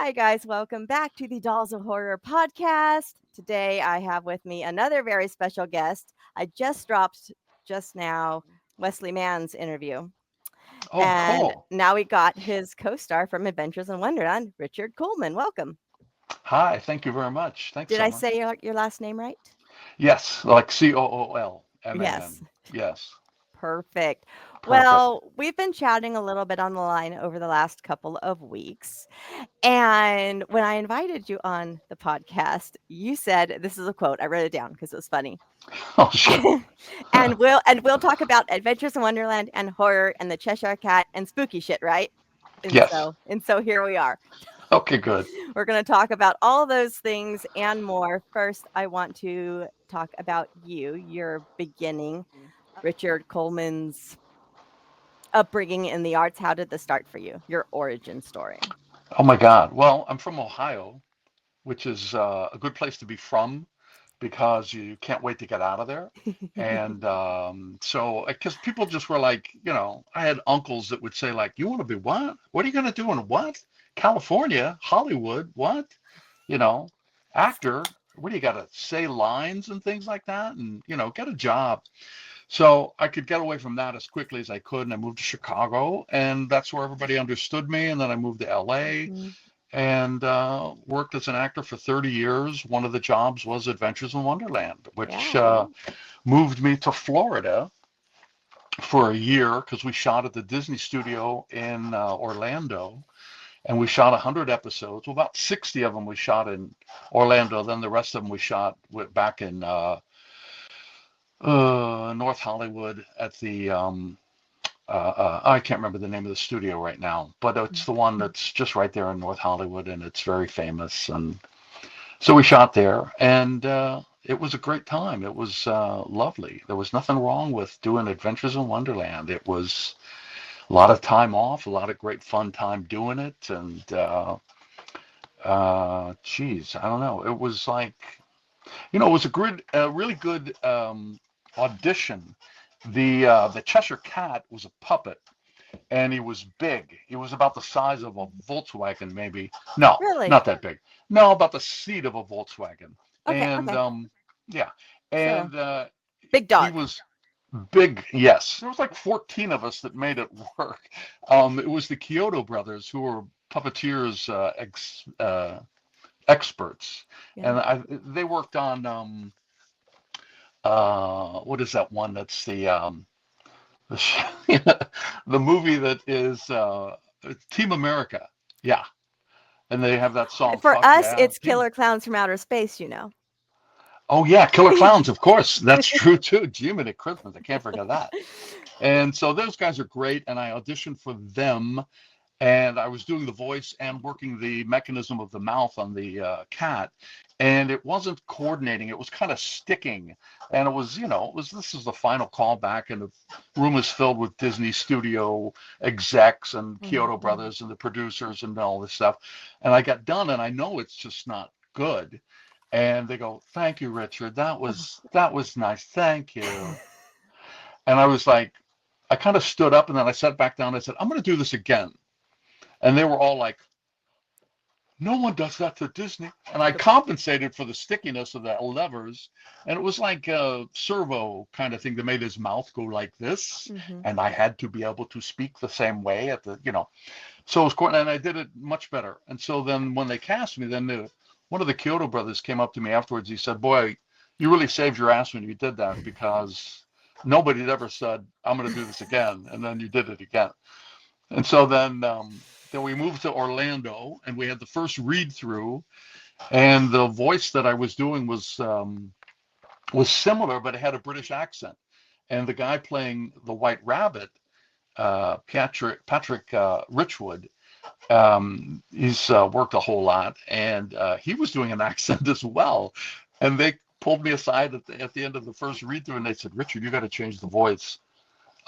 Hi, guys. Welcome back to the Dolls of Horror podcast. Today, I have with me another very special guest. I just dropped just now Wesley Mann's interview. Oh, And cool. now we got his co star from Adventures in Wonderland, Richard Kuhlman. Welcome. Hi, thank you very much. Thanks, Did I Summer. say your last name right? Yes, like Coolman. Yes. Yes, Perfect. perfect. Well, we've been chatting a little bit on the line over the last couple of weeks. And when I invited you on the podcast, you said, this is a quote, I wrote it down because it was funny. Oh, sure. And we'll talk about Adventures in Wonderland and horror and the Cheshire Cat and spooky shit, right? And Yes. so here we are. Okay, good. We're going to talk about all those things and more. First, I want to talk about you, your beginning, Richard Coleman's upbringing in the arts. How did this start for you? Your origin story. Oh my God. Well, I'm from Ohio, which is a good place to be from because you can't wait to get out of there. And so, because people just were like, I had uncles that would say like, "You want to be what? What are you going to do in what? California, Hollywood, what? You know, actor? What do you got to say lines and things like that? And get a job." So I could get away from that as quickly as I could, and I moved to Chicago, and that's where everybody understood me. And then I moved to LA Mhm. and worked as an actor for 30 years. One of the jobs was Adventures in Wonderland, which Yeah. moved me to Florida for a year because we shot at the Disney studio in Orlando, and we shot 100 episodes. Well, about 60 of them we shot in Orlando. Then the rest of them we shot back in North Hollywood at the I can't remember the name of the studio right now, but it's the one that's just right there in North Hollywood, and it's very famous. And so we shot there, and it was a great time. It was lovely. There was nothing wrong with doing Adventures in Wonderland. It was a lot of time off, a lot of great fun time doing it, and geez, I don't know. It was like, it was really good audition. The Cheshire Cat was a puppet, and he was big. He was about the size of a Volkswagen, maybe. No, Really? not that big. No, about the seat of a Volkswagen. Okay. And Okay. yeah, So and big he dog. was big. Yes, there was like 14 of us that made it work. It was the Kyoto brothers who were puppeteers, experts, Yeah. and they worked on what is that one? That's the the movie that is Team America. Yeah, and they have that song For "Fuck us, Yeah, it's Team." Killer Clowns from Outer Space. Oh yeah, Killer Clowns, of course. That's true too. Jiminy Christmas, I can't forget that. And so those guys are great, and I auditioned for them, and I was doing the voice and working the mechanism of the mouth on the cat, and it wasn't coordinating. It was kind of sticking, and this is the final callback, and the room is filled with Disney studio execs and Kyoto Mhm. brothers and the producers and all this stuff, and I got done, and I know it's just not good, and they go, "Thank you, Richard. That was nice. Thank you." And I was like, I kind of stood up, and then I sat back down. And I said, "I'm going to do this again." And they were all like, "No one does that to Disney." And I compensated for the stickiness of the levers. And it was like a servo kind of thing that made his mouth go like this. Mhm. And I had to be able to speak the same way So it was cool. And I did it much better. And so then when they cast me, then one of the Kyoto brothers came up to me afterwards. He said, "Boy, you really saved your ass when you did that because nobody had ever said, 'I'm going to do this again.' And then you did it again." And so then we moved to Orlando, and we had the first read through, and the voice that I was doing was similar, but it had a British accent. And the guy playing the White Rabbit, Patrick Richwood, he's worked a whole lot, and he was doing an accent as well. And they pulled me aside at the end of the first read through, and they said, "Richard, you got to change the voice.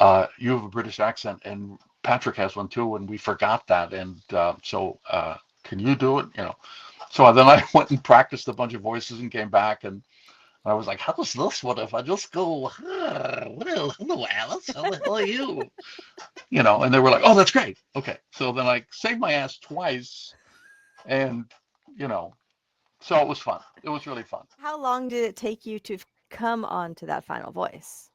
You have a British accent, and Patrick has one too, and we forgot that. And so can you do it? So then I went and practiced a bunch of voices and came back, and I was like, how does this one if I just go, hello, Alice, how the hell are you? And they were like, oh, that's great. Okay. So then I saved my ass twice, And, you know, so it was fun. It was really fun. How long did it take you to come on to that final voice?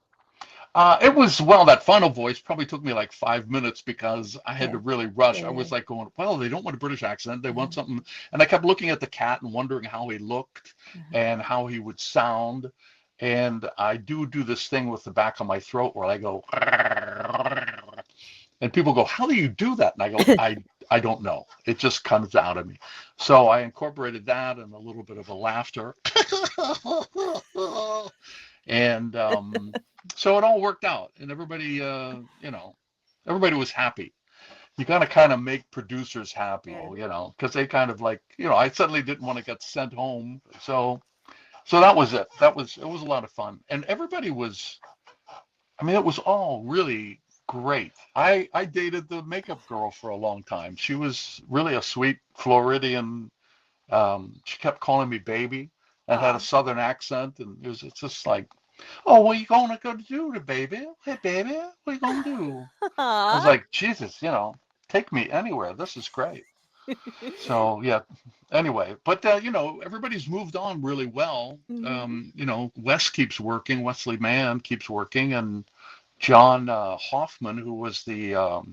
It was, well, that final voice probably took me like 5 minutes because I had to Yeah. really rush. I Yeah. was like going, well, they don't want a British accent. They want Uh-huh. something. And I kept looking at the cat and wondering how he looked Uh-huh. and how he would sound. And I do this thing with the back of my throat where I go, and people go, how do you do that? And I go, I don't know. It just comes out of me. So I incorporated that and a little bit of a laughter. And so it all worked out, and everybody, everybody was happy. You got to kind of make producers happy, Yeah. because they kind of like, I suddenly didn't want to get sent home. So that was it. It was a lot of fun, and everybody was. I mean, it was all really great. I dated the makeup girl for a long time. She was really a sweet Floridian. She kept calling me baby and had a Aw. southern accent, and it's just like, oh, what are you gonna go do to baby? Hey, baby, what are you gonna do? I was Aw. like, Jesus, take me anywhere. This is great. So yeah. Anyway, but everybody's moved on really well. Mhm. Wes keeps working. Wesley Mann keeps working, and John Hoffman, who was the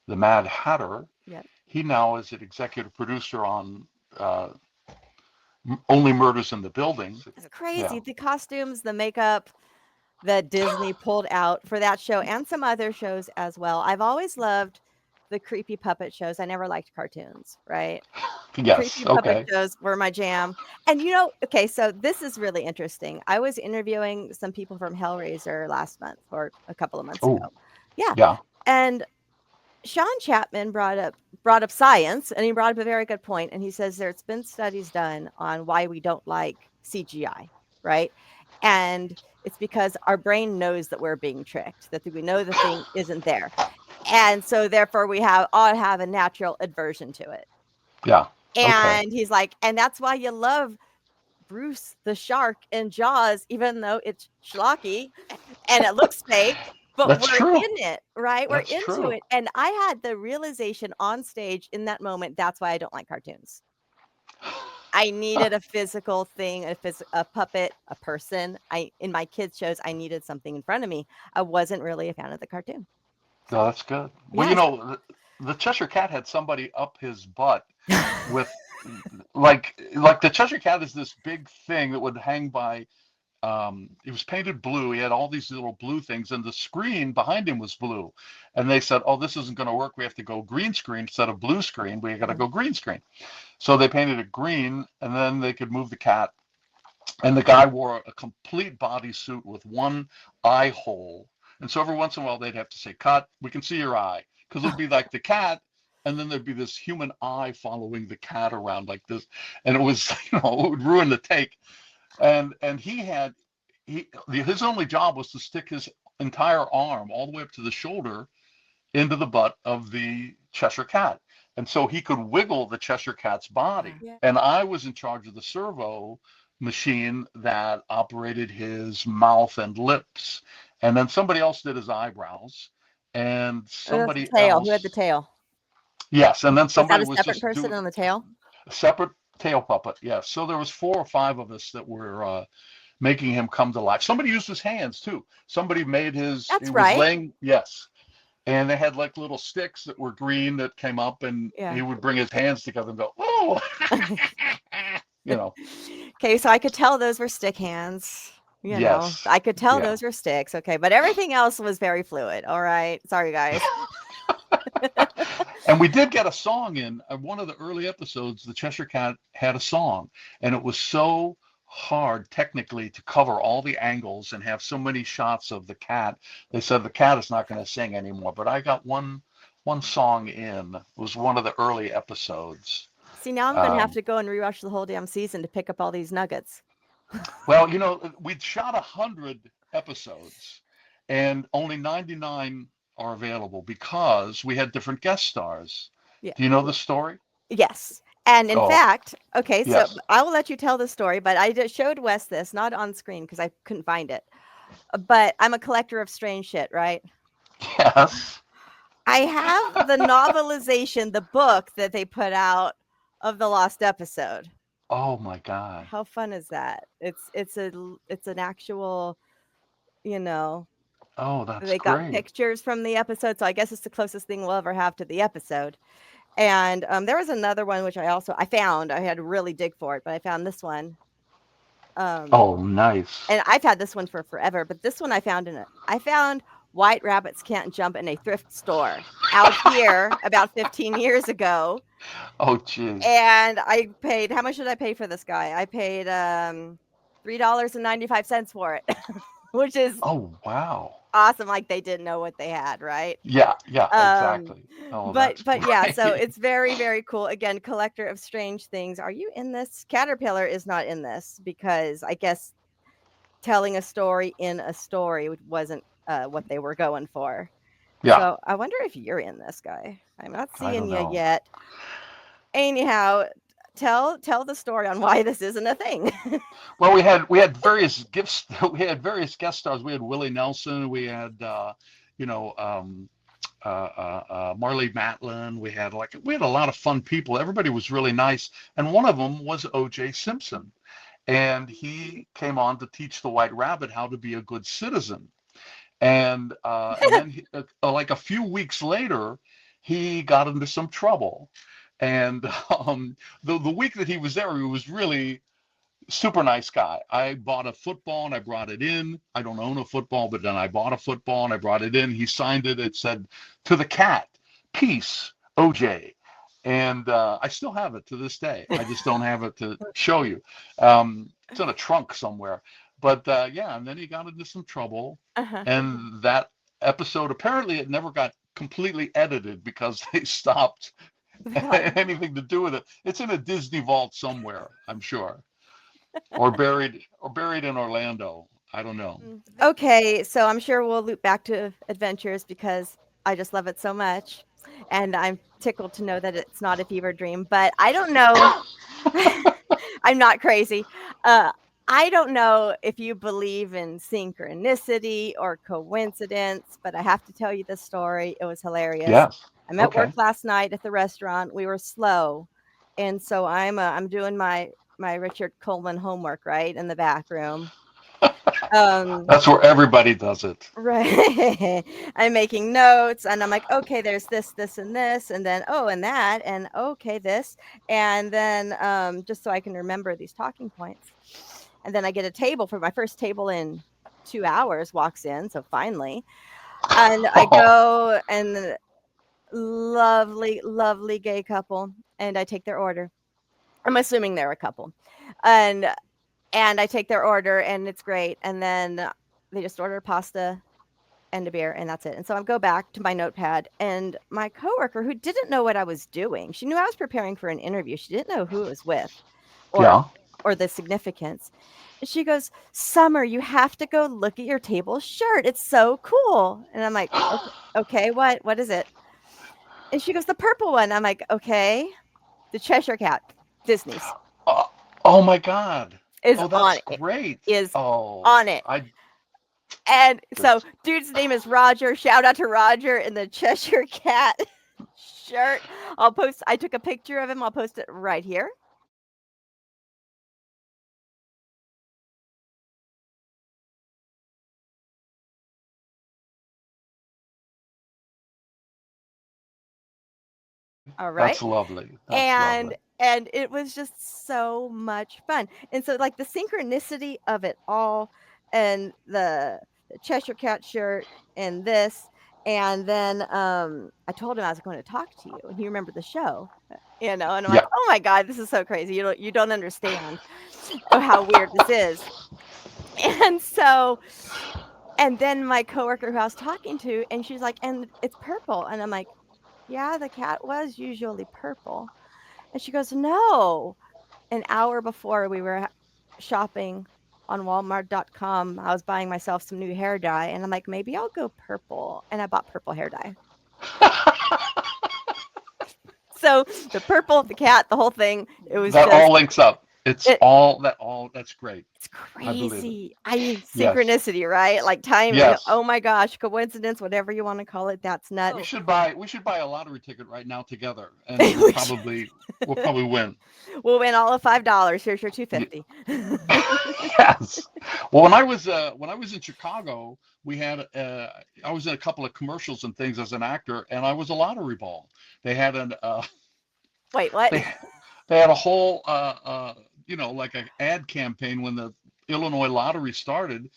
Mad Hatter, Yep. he now is an executive producer on uh, Only Murders in the Building. It's Yeah. crazy. The costumes, the makeup that Disney pulled out for that show and some other shows as well. I've always loved the creepy puppet shows. I never liked cartoons, right? Yes. Creepy puppet Okay. shows were my jam. And okay, so this is really interesting. I was interviewing some people from Hellraiser last month or a couple of months Oh, ago. Yeah. yeah. And Sean Chapman brought up science, and he brought up a very good point, and he says there's been studies done on why we don't like CGI, right? And it's because our brain knows that we're being tricked, that we know the thing isn't there. And so therefore we all have a natural aversion to it. Yeah. Okay. And he's like, and that's why you love Bruce the shark in Jaws, even though it's schlocky and it looks fake, but That's we're in true. it, right? We're That's into true. it. And I had the realization on stage in that moment, that's why I don't like cartoons. I needed a physical thing, a puppet, a person. In my kids' shows, I needed something in front of me. I wasn't really a fan of the cartoon. No, that's good. Well, Yes. the Cheshire Cat had somebody up his butt with like the Cheshire Cat is this big thing that would hang by. He was painted blue. He had all these little blue things, and the screen behind him was blue. And they said, "Oh, this isn't going to work. We have to go green screen instead of blue screen. We got to go green screen." So they painted it green, and then they could move the cat. And the guy wore a complete bodysuit with one eye hole. And so every once in a while they'd have to say, "Cut, we can see your eye." Because it would be like the cat, and then there'd be this human eye following the cat around like this. And it was, it would ruin the take. And his only job was to stick his entire arm all the way up to the shoulder into the butt of the Cheshire Cat. And so he could wiggle the Cheshire Cat's body. Yeah. And I was in charge of the servo machine that operated his mouth and lips. And then somebody else did his eyebrows. And That's the somebody tail. Who had the else, tail? yes. And then Was that somebody a was separate just person doing on the tail? a separate tail puppet. Yes. So there was 4 or 5 of us that were making him come to life. Somebody used his hands too. Somebody made he That's was right. laying, yes, and they had like little sticks that were green that came up, and Yeah. he would bring his hands together and go, "Oh," you know. Okay, so I could tell those were stick hands. Yes, I could tell yeah, those were sticks. Okay, but everything else was very fluid. All right. Sorry, guys. and we did get a song in one of the early episodes. The Cheshire Cat had a song, and it was so hard technically to cover all the angles and have so many shots of the cat. They said the cat is not going to sing anymore, but I got one song in. It was one of the early episodes. See, now I'm going to have Um, to go and rewatch the whole damn season to pick up all these nuggets. well, we'd shot 100 episodes, and only 99 are available because we had different guest stars. Yeah. Do you know the story? Yes. And in Oh, fact, okay, so yes. I will let you tell the story, but I just showed Wes this, not on screen because I couldn't find it. But I'm a collector of strange shit, right? Yes. I have the novelization, the book that they put out of the lost episode. Oh my God. How fun is that? It's an actual, you know, Oh, that's they got great. pictures from the episode, so I guess it's the closest thing we'll ever have to the episode. And, there was another one which I found, I had to really dig for it, but I found this one, um, Oh, nice. and I've had this one for forever, but this one I found White Rabbits Can't Jump in a thrift store out here about 15 years ago, Oh, jeez. and I paid how much did I pay for this guy? I paid, $3.95 for it, which is Oh, wow. awesome, like, they didn't know what they had, right? Yeah, yeah, Um, exactly. Oh, that's but yeah, so great. it's very, very cool. Again, collector of strange things. Are you in this? Caterpillar is not in this because I guess telling a story in a story wasn't, what they were going for. Yeah, So I wonder if you're in this guy. I'm not I seeing don't you know. yet. Anyhow, tell the story on why this isn't a thing. Well, we had various gifts. We had various guest stars. We had Willie Nelson. We had you know Marley Matlin. We had a lot of fun people. Everybody was really nice, and one of them was O.J. Simpson, and he came on to teach the White Rabbit how to be a good citizen. And then like a few weeks later, he got into some trouble. And the week that he was there, he was really super nice guy. I bought a football and I brought it in. I don't own a football, but then I bought a football and I brought it in. He signed it. It said, "To the cat, peace, OJ." And I still have it to this day. I just don't have it to show you. It's in a trunk somewhere. But yeah, and then he got into some trouble. Uh-huh. And that episode, apparently, it never got completely edited because they stopped They're like, anything to do with it. It's in a Disney vault somewhere, I'm sure, or buried in Orlando. I don't know. okay, so I'm sure we'll loop back to adventures because I just love it so much. And I'm tickled to know that it's not a fever dream, but I don't know. I'm not crazy. Uh, I don't know if you believe in synchronicity or coincidence, but I have to tell you this story. It was hilarious. Yes. I'm at work Okay. last night at the restaurant. We were slow, and so I'm doing my Richard Coleman homework right in the back room. Um, That's where everybody does it. Right. I'm making notes and I'm like, okay, there's this, this, and this, and then, oh, and that, and okay, this. And then just so I can remember these talking points. And then I get a table for my first table in 2 hours walks in. So finally, and I Oh, go and lovely, lovely gay couple, and I take their order. I'm assuming they're a couple. And and I take their order and it's great. And then they just order pasta and a beer and that's it. And so I go back to my notepad and my coworker who didn't know what I was doing. She knew I was preparing for an interview. She didn't know who it was with or yeah. or the significance. And she goes, "Summer, you have to go look at your table shirt. It's so cool." And I'm like, "Okay, okay, what is it?" And she goes, "The purple one." I'm like, "Okay." The Cheshire Cat, Disney's, Oh, oh my God. is Oh, on that's it. great. Is Oh, on it. I And so, just dude's name is Roger. Shout out to Roger in the Cheshire Cat shirt. I took a picture of him. I'll post it right here. All right. that's lovely. That's And lovely. and it was just so much fun. And so like the synchronicity of it all and the Cheshire Cat shirt and this and then I told him I was going to talk to you and he remembered the show. And I'm like, Yeah. "Oh my god, this is so crazy. You don't understand how weird this is." And so and then my coworker who I was talking to and she's like, "And it's purple." And I'm like, "Yeah, the cat was usually purple." And she goes, "No." An hour before we were shopping on Walmart.com, I was buying myself some new hair dye, and I'm like, "Maybe I'll go purple." And I bought purple hair dye. So, the purple, the cat, the whole thing, it was That just all links up. It's It all that's great. it's I believe it. crazy. I Yes. synchronicity, right? Like time, Yes. oh my gosh, coincidence, whatever you wanna call it, that's We nuts. should buy a lottery ticket right now together, and We should we'll probably win. we'll win all of $5. Here's your Ye- 250. Yes. Well, when I was in Chicago, we had I was in a couple of commercials and things as an actor, and I was a lottery ball. They had an Wait, what? they they had a whole like an ad campaign when the Illinois lottery started,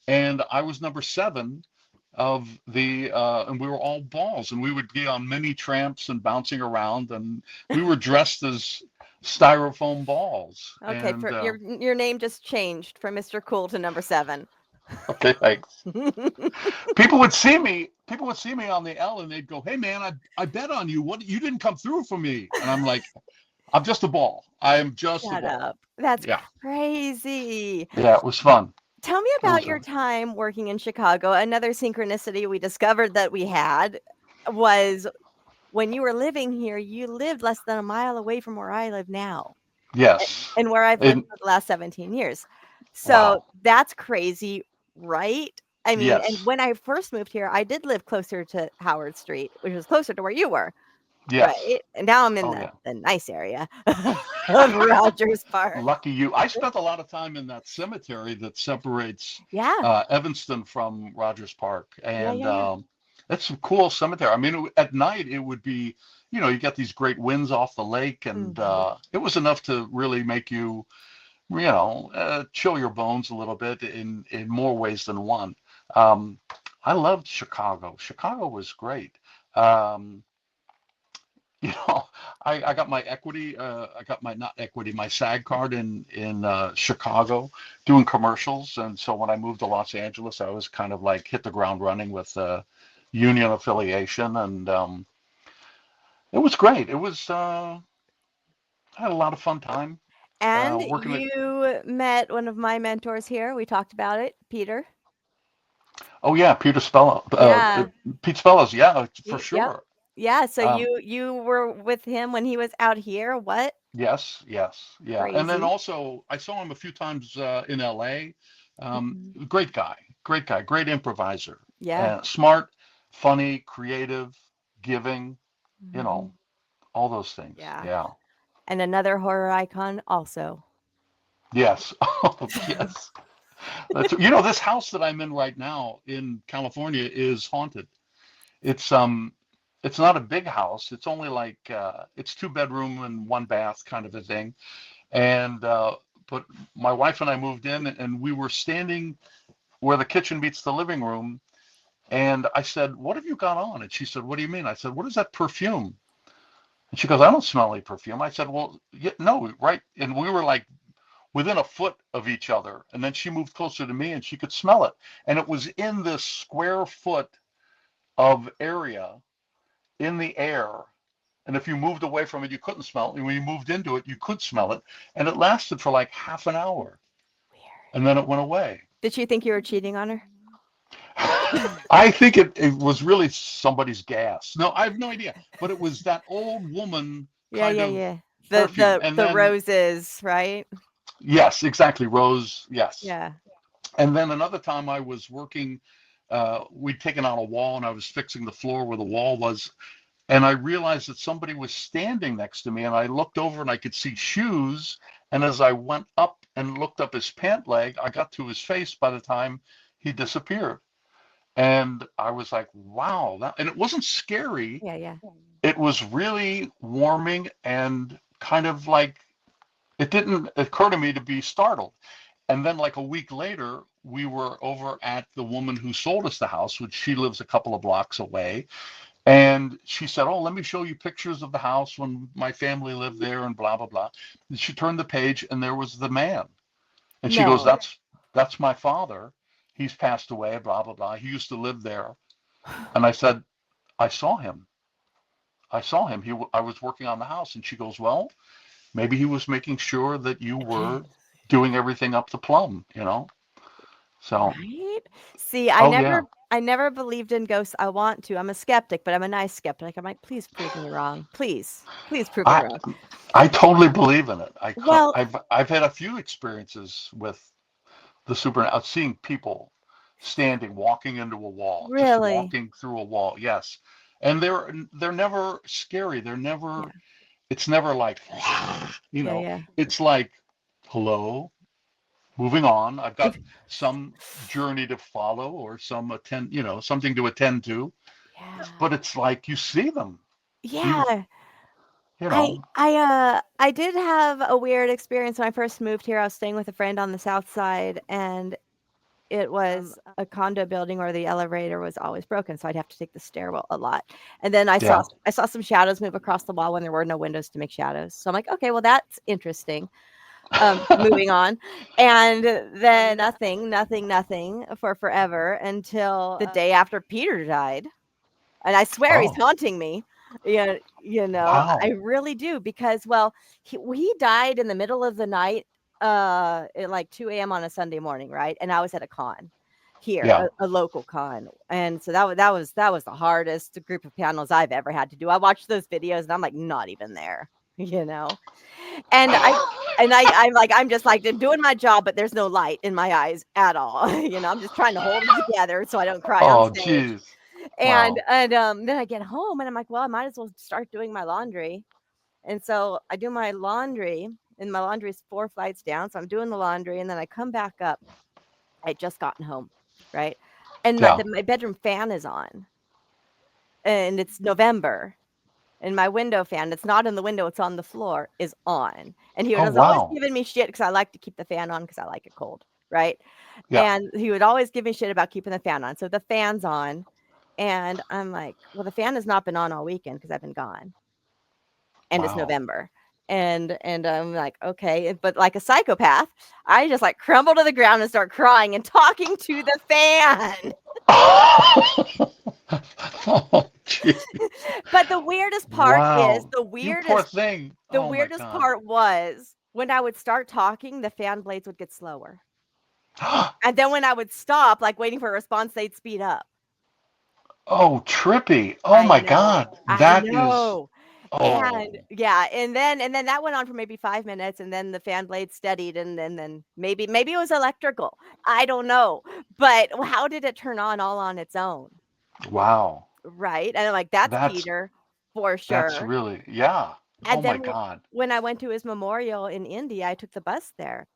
and I was number seven of the and we were all balls, and we would be on mini tramps and bouncing around, and we were dressed as styrofoam balls. Okay, And for your name just changed from Mr. Cool to number 7. okay, thanks. People would see me on the L, and they'd go, "Hey man, I bet on you. What, you didn't come through for me?" And I'm like, "I'm just a ball. I am just a Shut ball." up. That's Yeah, crazy. yeah, it was fun. Tell me It about was your time working in Chicago. Another synchronicity we discovered that we had was when you were living here, you lived less than a mile away from where I live now yes, and where I've lived and for the last 17 years. So wow, that's crazy, right? I mean, and yes, when I first moved here, I did live closer to Howard Street, which was closer to where you were, yes. right? And now I'm in Oh yeah. the nice area of Rogers Park. Lucky you. I spent a lot of time in that cemetery that separates Yeah. Evanston from Rogers Park, Yeah, and yeah, yeah. it's a cool cemetery. I mean, at night it would be, you get these great winds off the lake, and Mhm. it was enough to really make you, chill your bones a little bit in more ways than one. Um, I loved Chicago. Chicago was great. Um, you know, I got my equity, I got my, not equity, my SAG card in Chicago doing commercials. And so when I moved to Los Angeles, I was kind of like hit the ground running with union affiliation, and it was great. I had a lot of fun time And working at. you met one of my mentors here. We talked about it, Peter. Oh yeah, Yeah. Pete Spellos, yeah, for Yep. sure. Yeah, so Um, you were with him when he was out here. What? yes, yes, yeah. And then Crazy. also I saw him a few times in LA. Mhm. Great guy, great guy, great improviser, Yeah. smart, funny, creative, giving, you Mhm. know, all those things. Yeah. Yeah. And another horror icon also. Yes. Oh, yes. This house that I'm in right now in California is haunted. It's um it's not a big house. It's only like it's two bedroom and one bath kind of a thing. And but my wife and I moved in, and we were standing where the kitchen meets the living room, and I said, "What have you got on?" And she said, "What do you mean?" I said, "What is that perfume?" And she goes, "I don't smell any perfume." I said, "Well, yeah, no, right." And we were like within a foot of each other, and then she moved closer to me, and she could smell it, and it was in this square foot of area in the air. And if you moved away from it, you couldn't smell it. And when you moved into it, you could smell it. And it lasted for like half an hour, Weird. and then it went away. Did she think you were cheating on her? I think it was really somebody's gas. No, I have no idea. But it was that old woman Yeah, kind yeah, of yeah. The perfume. the And the then, roses, right? yes, exactly, Rose. Yes. Yeah. And then another time I was working, we'd taken out a wall, and I was fixing the floor where the wall was. And I realized that somebody was standing next to me, and I looked over and I could see shoes. And as I went up and looked up his pant leg, I got to his face by the time he disappeared. And I was like, wow, and it wasn't scary. Yeah, yeah. It was really warming, and kind of like it didn't occur to me to be startled. And then, like a week later, we were over at the woman who sold us the house, which she lives a couple of blocks away. And she said, "Oh, let me show you pictures of the house when my family lived there and blah, blah, blah." And she turned the page, and there was the man. And she goes, No. "That's my father. He's passed away, blah, blah, blah. He used to live there." And I said, "I saw him. I saw him. I was working on the house." And she goes, "Well, maybe he was making sure that you were doing everything up to plumb, you know?" So, Right? See, I oh, never yeah. I never believed in ghosts. I want to. I'm a skeptic, but I'm a nice skeptic. I'm like, please prove me wrong. Please, please prove me I wrong. I totally believe in it. Well, I've had a few experiences with the super, seeing people standing, walking into a wall, just really, walking through a wall. Yes, and they're never scary. They're never. yeah, It's never like, yeah, yeah, It's like, hello, moving on. I've got some journey to follow or something to attend to. yeah, But it's like you see them. You've, yeah. you I know, I I did have a weird experience when I first moved here. I was staying with a friend on the south side, and it was a condo building where the elevator was always broken, so I'd have to take the stairwell a lot. And then yeah. I saw some shadows move across the wall when there were no windows to make shadows. So I'm like, okay, well that's interesting. Moving on, and then nothing for forever until the day after Peter died. And I swear he's Oh, haunting me. Yeah, I wow. really do because, well, he died in the middle of the night, at like 2 a.m. on a Sunday morning, right? And I was at a con here, Yeah. a local con, and so that was the hardest group of panels I've ever had to do. I watched those videos and I'm like, not even there, you know. And I'm like, I'm just like doing my job, but there's no light in my eyes at all. I'm just trying to hold it together so I don't cry on Oh, stage. geez. And Wow. and, then I get home and I'm like, "Well, I might as well start doing my laundry." And so I do my laundry, and my laundry is 4 flights down, so I'm doing the laundry, and then I come back up. I'd just gotten home, right? And Yeah. my bedroom fan is on, and it's November, and my window fan, it's not in the window, it's on the floor, is on. And he Oh, was always wow. giving me shit because I like to keep the fan on because I like it cold, right? Yeah. And he would always give me shit about keeping the fan on. So the fan's on, and I'm like, "Well, the fan has not been on all weekend because 'cause I've been gone, and it's Wow. November." And I'm like, "Okay." But like a psychopath, I just, like, crumble to the ground and start crying and talking to the fan. Oh, gee. But the weirdest part is Wow. You poor thing. the Oh, my weirdest God. part was when I would start talking, the fan blades would get slower. And then when I would stop, like, waiting for a response, they'd speed up. Oh, trippy. Oh, I my know, God. I That is, know. And oh, yeah, and then that went on for maybe 5 minutes, and then the fan blade steadied, and then maybe it was electrical. I don't know. But how did it turn on all on its own? wow. Right? And I'm like, "That's That's, Peter for that's sure." really, yeah. Oh, And my then God. when I went to his memorial in India, I took the bus there.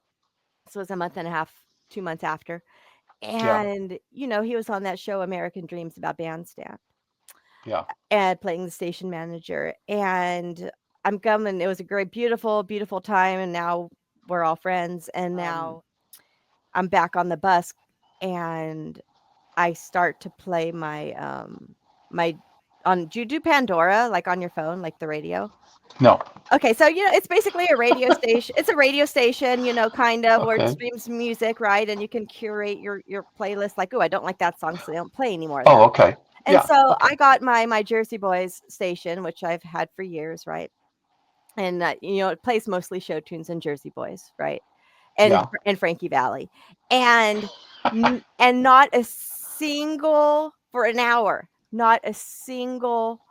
So it was a month and a half, 2 months after. Yeah. And, he was on that show American Dreams about bandstand Yeah. and playing the station manager. And I'm coming. It was a great, beautiful, beautiful time. And now we're all friends. And now I'm back on the bus and I start to play my do you do Pandora like on your phone, like the radio? No. Okay, so, it's basically a radio station. It's a radio station, kind of where it Okay. streams music, right? And you can curate your playlist like, "Oh, I don't like that song, so they don't play anymore of Oh, that." okay. And Yeah. so Okay. I got my Jersey Boys station, which I've had for years, right? And, it plays mostly show tunes and Jersey Boys, right? Yeah. And Frankie Valli. And not a single for an hour, not a single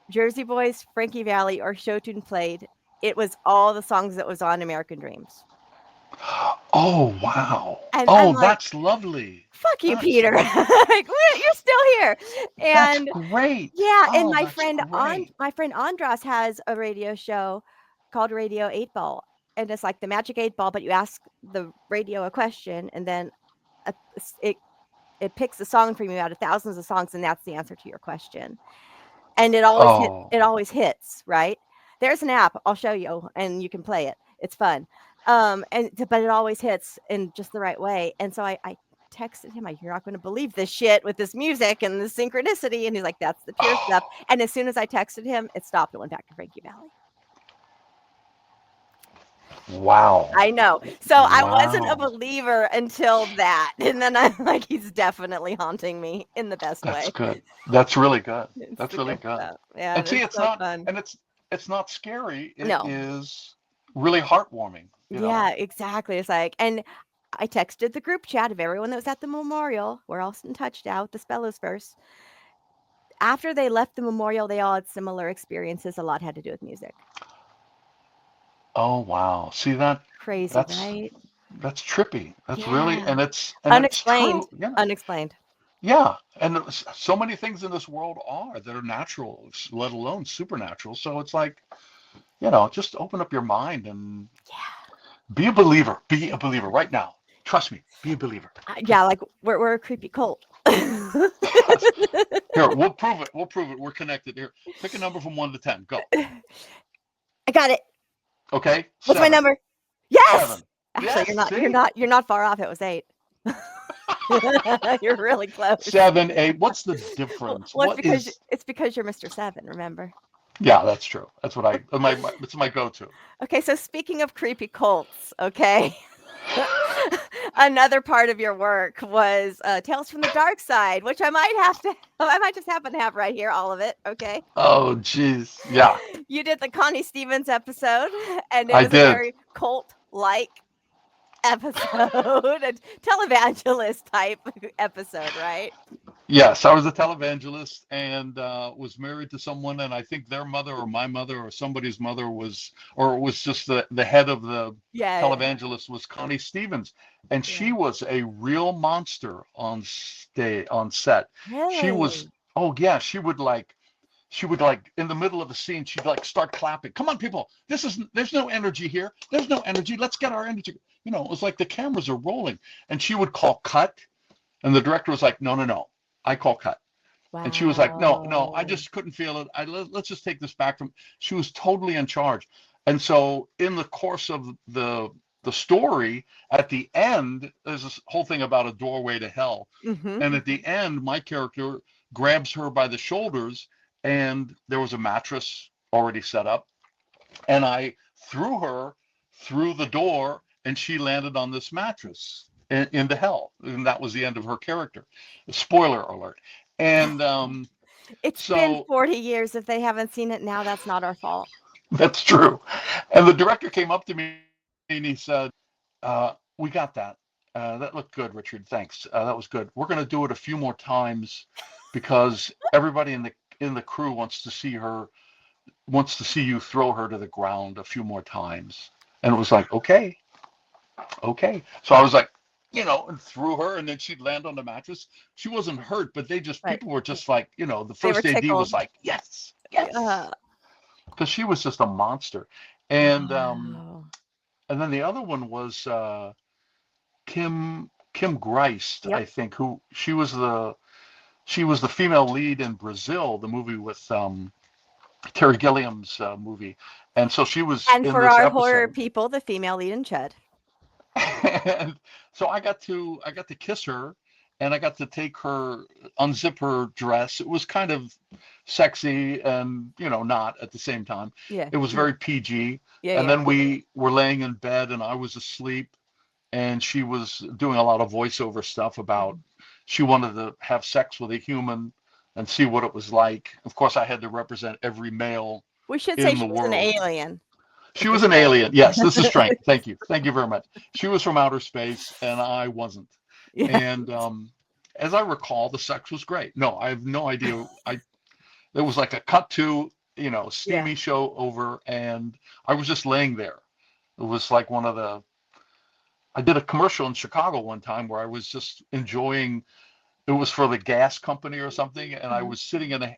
Jersey Boys, Frankie Valli, or show tune played. It was all the songs that was on American Dreams. Oh, wow. And I'm Oh, like, that's lovely. "Fuck you, That's Peter." Like, "What? You're still here." that's And great. yeah, and Oh, that's great. My friend Andras has a radio show called Radio 8 Ball, and it's like the Magic 8 Ball, but you ask the radio a question, and then a s it picks a song from you out of thousands of songs, and that's the answer to your question. And Oh, it always hits, right? There's an app, I'll show you, and you can play it. It's fun. But it always hits in just the right way. And so I texted him, "You're not gonna believe this shit with this music and the synchronicity." And he's like, "That's the pure stuff." And as soon as I texted him, it stopped and went back to Frankie Valley. wow. I know. So I wasn't a Wow. believer until that. And then I'm like, he's definitely haunting me in the best That's way. good. That's really good. It's That's the really good good. stuff. Yeah, And and see, it's it's so not, fun. and it's not scary. It No. is really heartwarming, Yeah, exactly. It's like, and I texted the group chat of everyone that was at the memorial. We're all in touch now with the Spellows first. After they left the memorial, they all had similar experiences. A lot had to do with music. Oh wow. See that Crazy, that's right? that's trippy. That's really Yeah. and it's Unexplained. true. Yeah. Unexplained. Yeah. And so many things in this world are that are natural, let alone supernatural. So it's like, just open up your mind and Yeah. be a believer. Be a believer right now. Trust me. Be a believer. Yeah, like we're a creepy cult. Here, we'll prove it. We'll prove it. We're connected. Here, pick a number from 1 to 10. Go. I got it. Okay. What's my Seven. number? Yes! Seven. Actually, Yes. you're not you're See. not you're not far off. It was 8. You're really close. 7, 8. What's the difference? Well, What is? it's because you're Mr. 7, remember? Yeah, that's true. That's what it's my go-to. Okay, so speaking of creepy cults, okay. Another part of your work was Tales from the Dark Side, which I might just happen to have right here, all of it. Okay. Oh, geez. Yeah, You did the Connie Stevens episode, and it I was a did. very cult like episode, a televangelist type episode, right? Yes, I was a televangelist and was married to someone, and I think their mother or my mother or somebody's mother was, or it was just the head of the Yeah. televangelist was Connie Stevens, and Yeah. she was a real monster on set. She was, Really? oh yeah, she would like in the middle of a scene, she'd like start clapping. Come on, people, there's no energy here. There's no energy. Let's get our energy. It was like the cameras are rolling, and she would call cut, and the director was like, no, no, no. I call cut. And she was like, no, no, I Wow. just couldn't feel it. Let's just take this back from. She was totally in charge. And so in the course of the story, at the end, there's this whole thing about a doorway to hell. Mhm. And at the end, my character grabs her by the shoulders, and there was a mattress already set up, and I threw her through the door, and she landed on this mattress into hell, and that was the end of her character. Spoiler alert. And It's been so 40 years. If they haven't seen it now, that's not our fault. that's true. And the director came up to me and he said, "We got that. That looked good, Richard. Thanks. That was good. We're going to do it a few more times because everybody in the crew wants to see you throw her to the ground a few more times." And it was like, okay, okay. So I was like, and threw her, and then she'd land on the mattress. She wasn't hurt, but Right. people were just like, the They were first AD was tickled. like, yes, yes, Uh, because she was just a monster. And wow. and then the other one was Kim Greist, Yep. I think, who she was the female lead in Brazil, the movie with Terry Gilliam's movie, and so she was And in for this our horror episode. people, the female lead in Chud. And so I got to kiss her, and I got to take her, unzip her dress. It was kind of sexy and not at the same time. Yeah. It was very PG. Yeah, And yeah. then we were laying in bed, and I was asleep, and she was doing a lot of voiceover stuff about she wanted to have sex with a human and see what it was like. Of course, I had to represent every male We should say in the she was an world. alien She at this was an point. alien. Yes, this is strange. Thank you. Thank you very much. She was from outer space, and I wasn't. Yeah. And as I recall, the sex was great. No, I have no idea. It was like a cut to, Yeah. steamy show over, and I was just laying there. It was like I did a commercial in Chicago one time where I was just enjoying. It was for the gas company or something, and I Mhm. was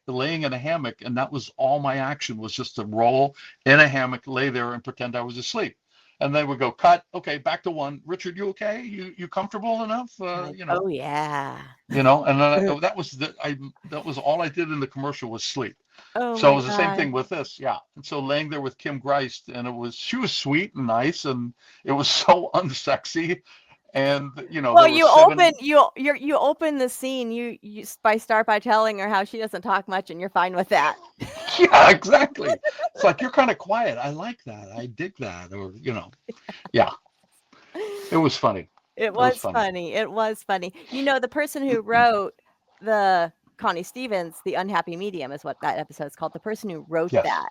laying in a hammock, and that was all my action was just to roll in a hammock, lay there, and pretend I was asleep. And then we go cut. Okay, back to one. Richard, you okay? You comfortable enough? Like, oh yeah. And then that was all I did in the commercial was sleep. Oh So it my was the same god. thing with this, yeah. And so laying there with Kim Greist, and she was sweet and nice, and it was so unsexy, and Well, there were seven. you open the scene, you start by telling her how she doesn't talk much and you're fine with that. Yeah, exactly. It's like you're kind of quiet. I like that. I dig that. Or, yeah, it was funny. It It was was funny. funny. It was funny. The person who wrote the Connie Stevens, The Unhappy Medium is what that episode's called. The person who wrote Yes. that,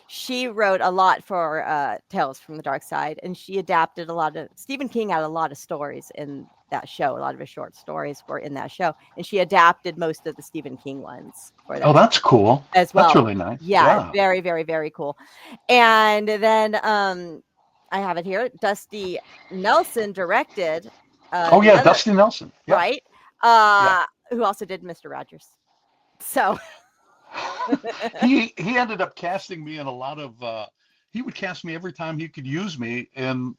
she wrote a lot for Tales from the Dark Side, and she adapted a lot of Stephen King had a lot of stories in that show. A lot of his short stories were in that show, and she adapted most of the Stephen King ones for Oh, that that's cool. as That's well. really nice. Yeah, Yeah. very, very, very cool. And then I have it here. Dusty Nelson directed Oh yeah, another Dusty Nelson. Yeah. right, Yeah. who also did Mr. Rogers. So He ended up casting me in a lot of he would cast me every time he could use me in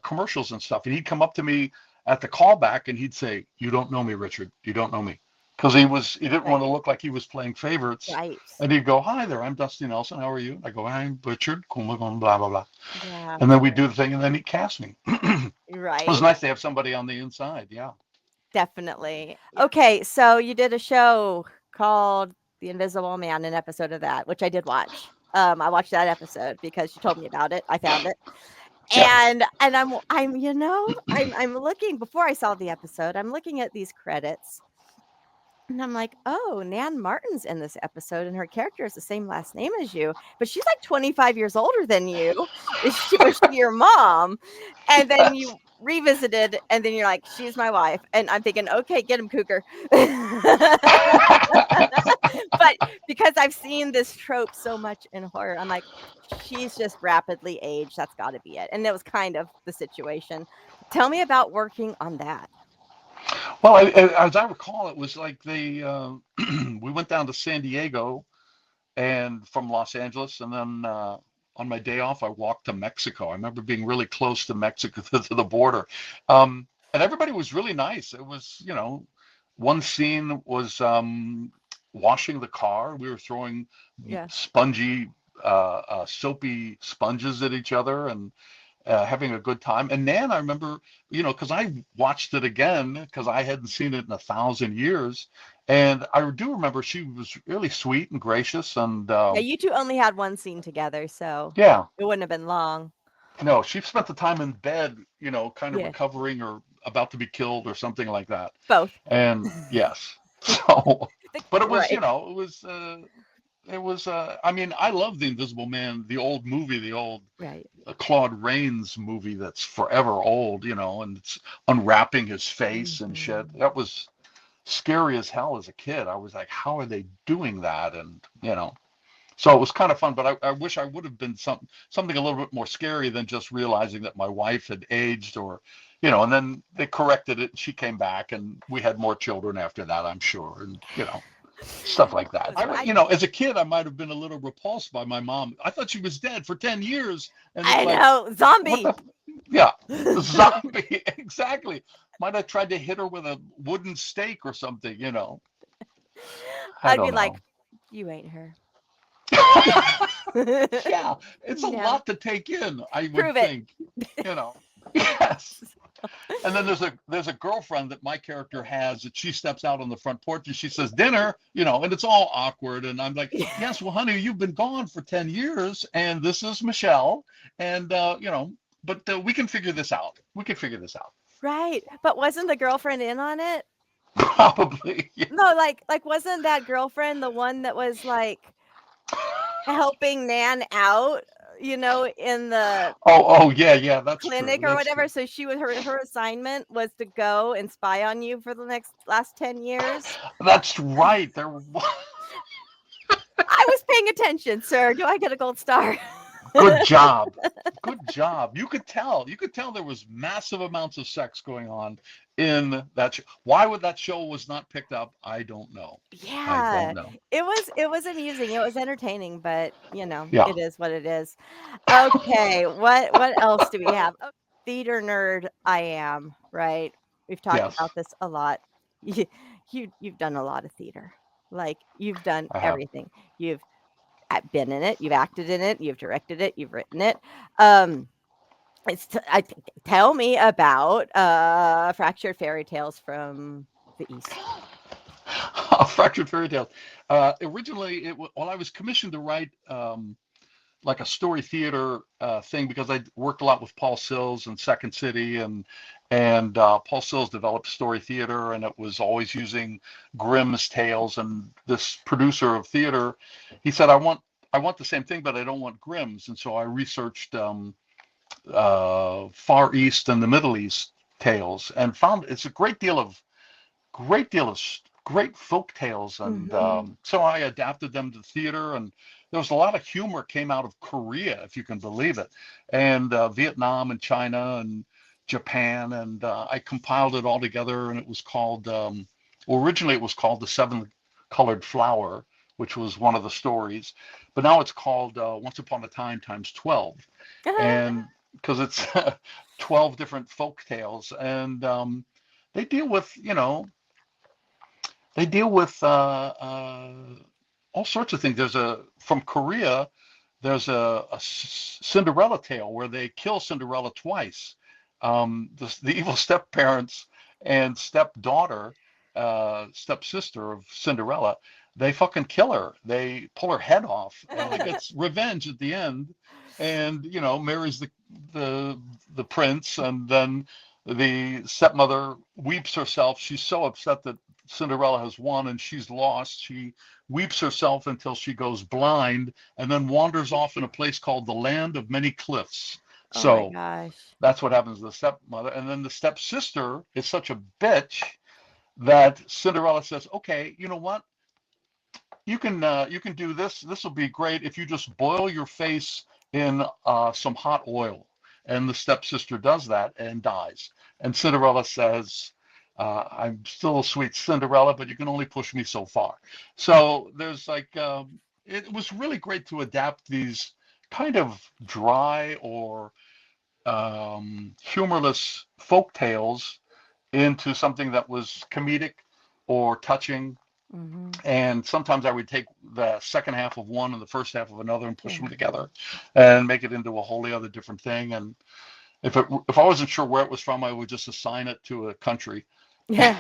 commercials and stuff. And he'd come up to me at the callback and he'd say, "You don't know me, Richard. You don't know me." Because he didn't want right, to look like he was playing favorites. right, And he'd go, "Hi there, I'm Dusty Nelson. How are you?" I go, "I'm Richard Kuhlman, blah blah blah." yeah, And then we'd do the thing and then he'd cast me. It was right, nice to have somebody on the inside. Yeah. definitely. Okay, so you did a show called The Invisible Man, an episode of that, which I did watch. I watched that episode because you told me about it. I found it. Yeah. And I'm looking before I saw the episode, I'm looking at these credits and I'm like, "Oh, Nan Martin's in this episode and her character has the same last name as you, but she's like 25 years older than you. Was she your mom?" And then Yes. you revisited and then you're like, "She's my wife." And I'm thinking, "Okay, get him, cougar." But because I've seen this trope so much in horror, I'm like, she's just rapidly aged. That's got to be it. And it was kind of the situation. Tell me about working on that. Well, as I recall, it was like we went down to San Diego and from Los Angeles, and then on my day off, I walked to Mexico. I remember being really close to Mexico to the border, and everybody was really nice. It was, one scene was washing the car. We were throwing Yeah. spongy, soapy sponges at each other, and having a good time. And Nan, I remember, because I watched it again because I hadn't seen it in 1,000 years. And I do remember she was really sweet and gracious. And Yeah. You two only had one scene together, so yeah, it wouldn't have been long. no, she spent the time in bed, kind of Yeah. recovering or about to be killed or something like that. Both. And yes, so, but it was, Right. I mean, I love The Invisible Man, the old movie, the old Right. Claude Rains movie that's forever old, and it's unwrapping his face and shit. Mhm. That was scary as hell as a kid. I was like, how are they doing that? And so it was kind of fun. But I wish I would have been something a little bit more scary than just realizing that my wife had aged, or and then they corrected it. And she came back, and we had more children after that, I'm sure, and stuff like that. So As a kid, I might have been a little repulsed by my mom. I thought she was dead for 10 years. And I like, know. what Zombie. the, yeah, zombie, exactly. Might have tried to hit her with a wooden stake or something. I I'd be don't like, know. you ain't her. Yeah, it's a No. lot to take in, I would Prove it. think, you know. Yes. And then there's a girlfriend that my character has that she steps out on the front porch and she says dinner, and it's all awkward. And I'm like, yes, well, honey, you've been gone for 10 years, and this is Michelle, and but we can figure this out. We can figure this out. Right. But wasn't the girlfriend in on it? Probably. Yeah. No, like wasn't that girlfriend the one that was like helping Nan out, in the Oh, yeah, yeah, that's clinic true. or That's whatever? true. So her assignment was to go and spy on you for the last 10 years. That's right. I was paying attention, sir. Do I get a gold star? Good job. Good job. You could tell there was massive amounts of sex going on in that show. Why would that show was not picked up? I don't know. I don't Yeah. know. It was amusing. It was entertaining, but, Yeah. it is what it is. Okay, what else do we have? Oh, theater nerd I am, right? We've talked Yes, about this a lot. You you've done a lot of theater. Like, you've done I have. everything. You've been in it, you've acted in it, you've directed it, you've written it. Um, tell me about, Fractured Fairy Tales from the East. Fractured Fairy Tales. Originally, I was commissioned to write like a story theater thing because I worked a lot with Paul Sills and Second City, and Paul Sills developed story theater, and it was always using Grimm's tales. And this producer of theater, he said, I want the same thing, but I don't want Grimm's, and so I researched Far East and the Middle East tales, and found it's a great deal of great folk tales, and Mhm. so I adapted them to theater, and there was a lot of humor came out of Korea, if you can believe it, and Vietnam and China and Japan, and I compiled it all together, and it was called, well, originally it was called The Seven Colored Flower, which was one of the stories, but now it's called Once Upon a Time times 12, and because it's 12 different folk tales, and they deal with, they deal with all sorts of things. From Korea, there's a Cinderella tale where they kill Cinderella twice. The evil step parents and stepdaughter, stepsister of Cinderella, they fucking kill her. They pull her head off, and like it's revenge at the end. And marries the the prince, and then the stepmother weeps herself. She's so upset that Cinderella has won and she's lost. She weeps herself until she goes blind, and then wanders off in a place called the Land of Many Cliffs. Oh my So gosh. that's what happens to the stepmother. And then the stepsister is such a bitch that Cinderella says, "Okay, you know what? You can do this. This will be great if you just boil your face in some hot oil." And the stepsister does that and dies. And Cinderella says, "I'm still a sweet Cinderella, but you can only push me so far." So there's like, it was really great to adapt these kind of dry or humorless folk tales into something that was comedic or touching, Mhm. and sometimes I would take the second half of one and the first half of another and push them Yeah. together and make it into a wholly other different thing. And if I wasn't sure where it was from, I would just assign it to a country. Yeah.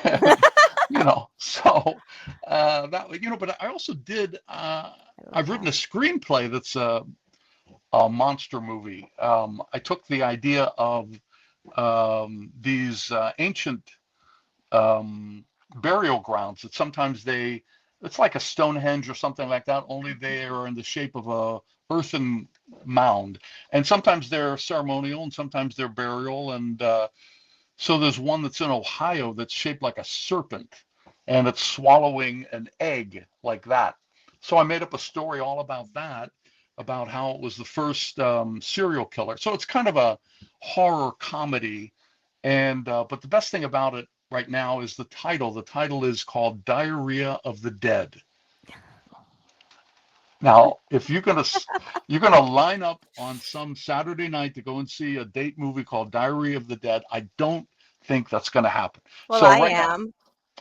So that, but I also did. I love I've written a that. screenplay that's a monster movie. I took the idea of these ancient um, burial grounds that sometimes it's like a Stonehenge or something like that, only they are in the shape of a earthen mound. And sometimes they're ceremonial and sometimes they're burial. And so there's one that's in Ohio that's shaped like a serpent, and it's swallowing an egg like that. So I made up a story all about that, about how it was the first serial killer. So it's kind of a horror comedy, and but the best thing about it right now is the title. The title is called Diarrhea of the Dead. Now, if you're gonna line up on some Saturday night to go and see a date movie called Diary of the Dead, I don't think that's gonna happen. Well, So I right now, am.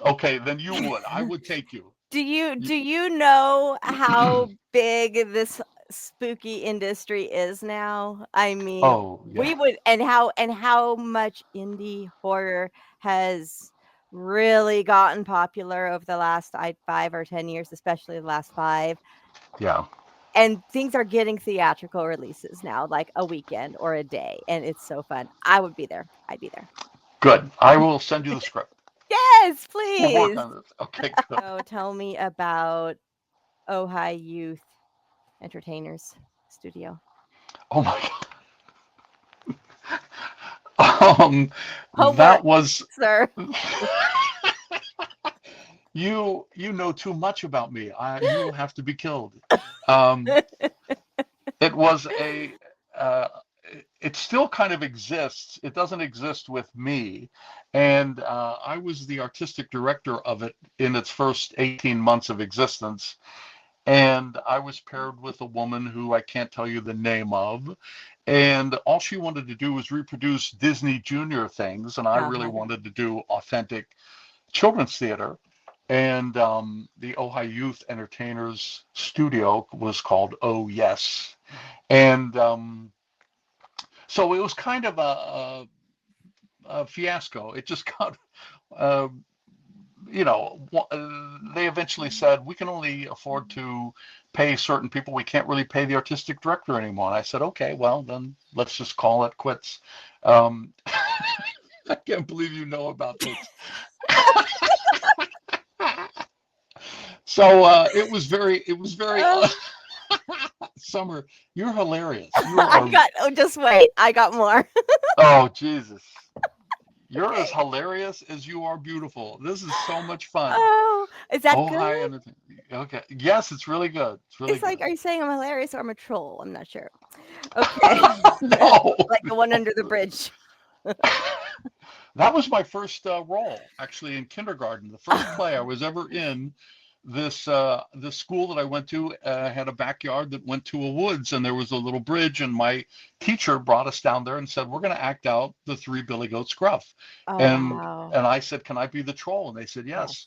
okay, then you would. I would take you. Do you You- do you know how big this spooky industry is now? I mean, oh we yeah, would and how much indie horror has really gotten popular over the last 5 or 10 years, especially the last 5. yeah. And things are getting theatrical releases now, like a weekend or a day, and it's so fun. I would be there. I'd be there. Good. I will send you the script. Yes, We'll work please. on this. Okay, good. So tell me about Ojai Youth Entertainers Studio. Oh my God. Homework, That was sir. you know too much about me. You will have to be killed. Um, it was a uh, it still kind of exists. It doesn't exist with me, and I was the artistic director of it in its first 18 months of existence. And I was paired with a woman who I can't tell you the name of, and all she wanted to do was reproduce Disney Junior things, and I really Uh-huh. wanted to do authentic children's theater. And the Ojai Youth Entertainers Studio was called Oh Yes. And so it was kind of a fiasco. It just got, uh, they eventually said, we can only afford to pay certain people. We can't really pay the artistic director anymore. And I said, okay, well, then let's just call it quits. Um, I can't believe you know about this. So it was very, Oh, Summer, you're hilarious. You I are, got oh, just wait, I got more. oh, Jesus. You're as hilarious as you are beautiful. This is so much fun. Oh, is that Oh, good? hi, Entertainment. Okay. Yes, it's really good. It's really It's like, good. are you saying I'm hilarious or I'm a troll? I'm not sure. Okay. No, Like the one no. under the bridge. That was my first role, actually, in kindergarten. The first play I was ever in. This school that I went to had a backyard that went to a woods, and there was a little bridge. And my teacher brought us down there and said, "We're going to act out the Three Billy Goats Gruff." Oh, And wow. and I said, "Can I be the troll?" And they said, Yes. "Yes."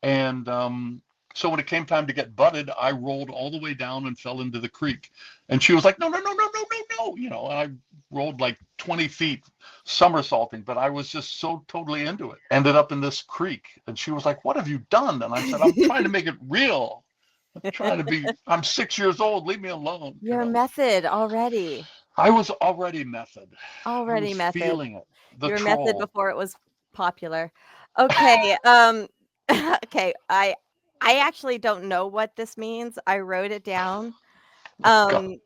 And so when it came time to get butted, I rolled all the way down and fell into the creek. And she was like, "No, no, no, no, no, no, no," and I rolled like 20 feet somersaulting, but I was just so totally into it. Ended up in this creek. And she was like, "What have you done?" And I said, "I'm trying to make it real. I'm 6 years old. Leave me alone." Your method already. I was already method. I was Already method. feeling it. The Your method troll. before it was popular. Okay, okay, I actually don't know what this means. I wrote it down. Oh, God. Um,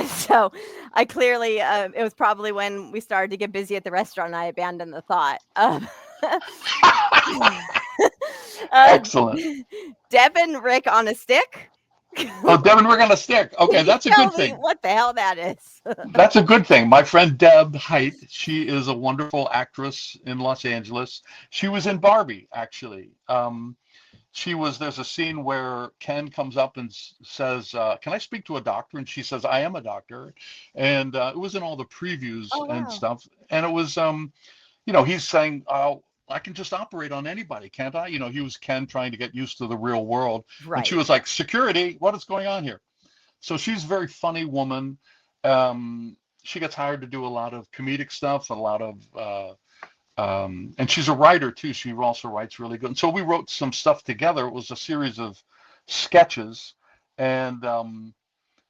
so I clearly, it was probably when we started to get busy at the restaurant, I abandoned the thought. Uh, Excellent. Deb and Rick on a stick? Oh, Devin, we're gonna stick. Can Okay, you that's a tell good me thing. what the hell that is? That's a good thing. My friend Deb Height, she is a wonderful actress in Los Angeles. She was in Barbie, actually. There's a scene where Ken comes up and says, "Can I speak to a doctor?" And she says, "I am a doctor." And it was in all the previews Oh, and wow. stuff. And it was, he's saying, "Oh, I can just operate on anybody, can't I?" He was Ken trying to get used to the real world. And she Right. was like, "Security, what is going on here?" So she's a very funny woman. She gets hired to do a lot of comedic stuff, a lot of, and she's a writer too. She also writes really good. And so we wrote some stuff together. It was a series of sketches, and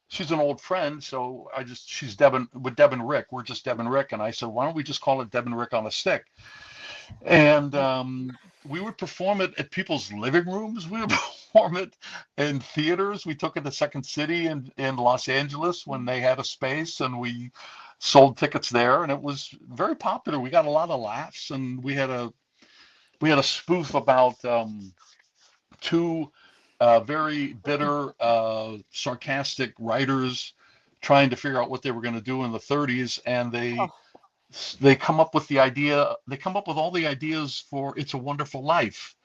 she's an old friend. So she's Deb and Rick. We're just Deb and Rick. And I said, "Why don't we just call it Deb and Rick on a Stick?" And we would perform it at people's living rooms. We would perform it in theaters. We took it to Second City in Los Angeles when they had a space, and we sold tickets there, and it was very popular. We got a lot of laughs, and we had a spoof about two very bitter, sarcastic writers trying to figure out what they were going to do in the 30s, and Oh, they come up with the idea. They come up with all the ideas for "It's a Wonderful Life."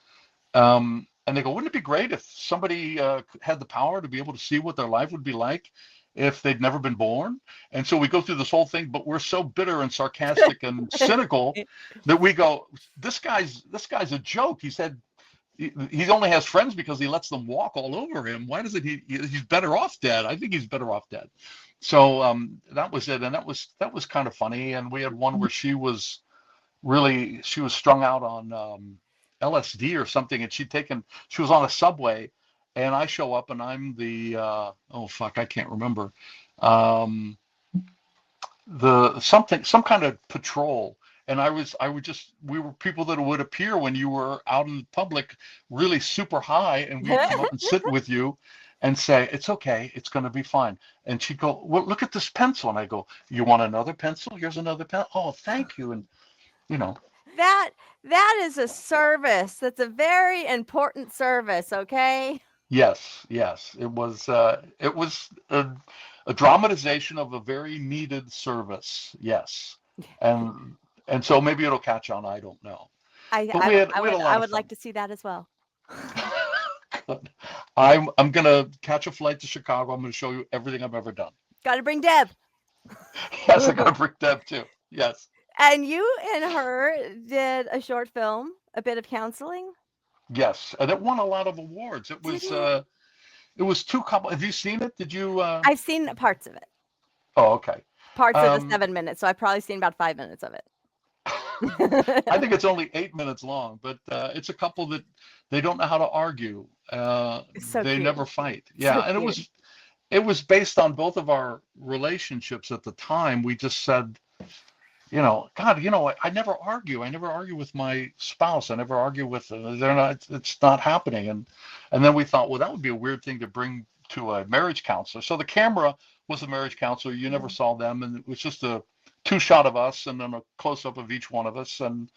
And they go, "Wouldn't it be great if somebody had the power to be able to see what their life would be like if they'd never been born?" And so we go through this whole thing, but we're so bitter and sarcastic and cynical that we go, "This guy's a joke." He said he only has friends because he lets them walk all over him. Why doesn't he's better off dead? I think he's better off dead. So that was it, and that was kind of funny. And we had one where she was strung out on LSD or something, and she was on a subway, and I show up and I'm the oh fuck, I can't remember, um, some kind of patrol. And I would just we were people that would appear when you were out in public really super high, and we'd come up and sit with you and say, "It's okay, it's going to be fine." And she'd go, "Well, look at this pencil." And I go, "You want another pencil? Here's another pen." "Oh, thank you." And you know that that is a service. That's a very important service, okay? Yes, yes. It was a dramatization of a very needed service. Yes. And and so maybe it'll catch on, I don't know. I But I we would had I we had would a lot I of would like fun. to see that as well. Good. I'm gonna catch a flight to Chicago. I'm gonna show you everything I've ever done. Gotta bring Deb. Yes, I gotta bring Deb too. Yes. And you and her did a short film, a bit of counseling? Yes. And it won a lot of awards. It Did was it? uh it was two couple. Have you seen it? Did you I've seen parts of it. oh, okay. Parts of the Um 7 minutes, so I've probably seen about 5 minutes of it. I think it's only 8 minutes long, but it's a couple that they don't know how to argue. It's so They cute. never fight. Yeah, So and it cute. was it was based on both of our relationships at the time. We just said, God, I never argue. I never argue with my spouse. I never argue with they're not. It's not happening. And then we thought, well, that would be a weird thing to bring to a marriage counselor. So the camera was the marriage counselor. You never Mhm. saw them, and it was just a two shot of us and then a close up of each one of us. And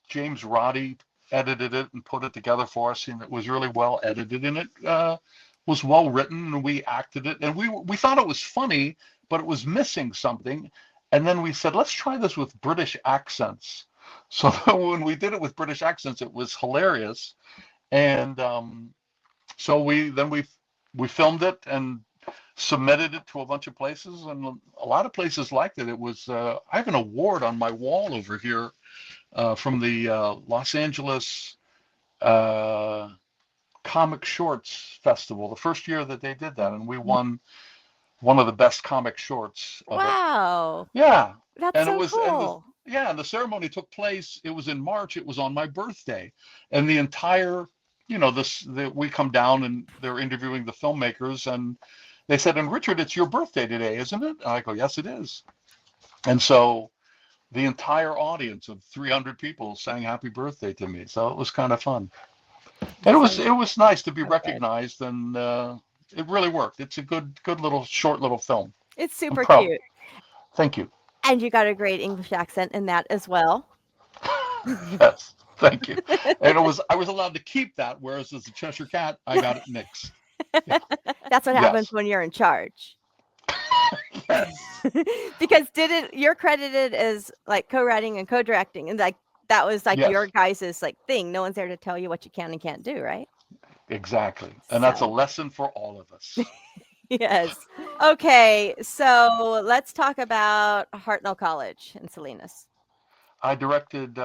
James Roddy edited it and put it together for us, and it was really well edited, and it was well written, and we acted it, and we thought it was funny, but it was missing something. And then we said, let's try this with British accents. So when we did it with British accents, it was hilarious. And so we filmed it and submitted it to a bunch of places, and a lot of places liked it. It was I have an award on my wall over here from the Los Angeles uh, Comic Shorts Festival, the first year that they did that, and we won one of the best comic shorts of it. Wow. Yeah, That's and it so was, and the cool. yeah, and the ceremony took place. It was in March. It was on my birthday, and the entire, we come down and they're interviewing the filmmakers, and they said, "And Richard, it's your birthday today, isn't it?" And I go, "Yes, it is." And so the entire audience of 300 people sang happy birthday to me. So it was kind of fun. And That sounds it was nice to be so good. recognized, and it really worked. It's a good little short little film. It's I'm super proud. cute. Thank you. And you got a great English accent in that as well. Yes, thank you. And I was allowed to keep that, whereas as a Cheshire Cat, I got it mixed. Yeah. That's what happens Yes. when you're in charge. Yes. Because you're credited as like co-writing and co-directing, and like that was like your Yes. guys's like thing. No one's there to tell you what you can and can't do, right? Exactly. And that's a So, lesson for all of us. yes. Okay, so let's talk about Hartnell College in Salinas. I directed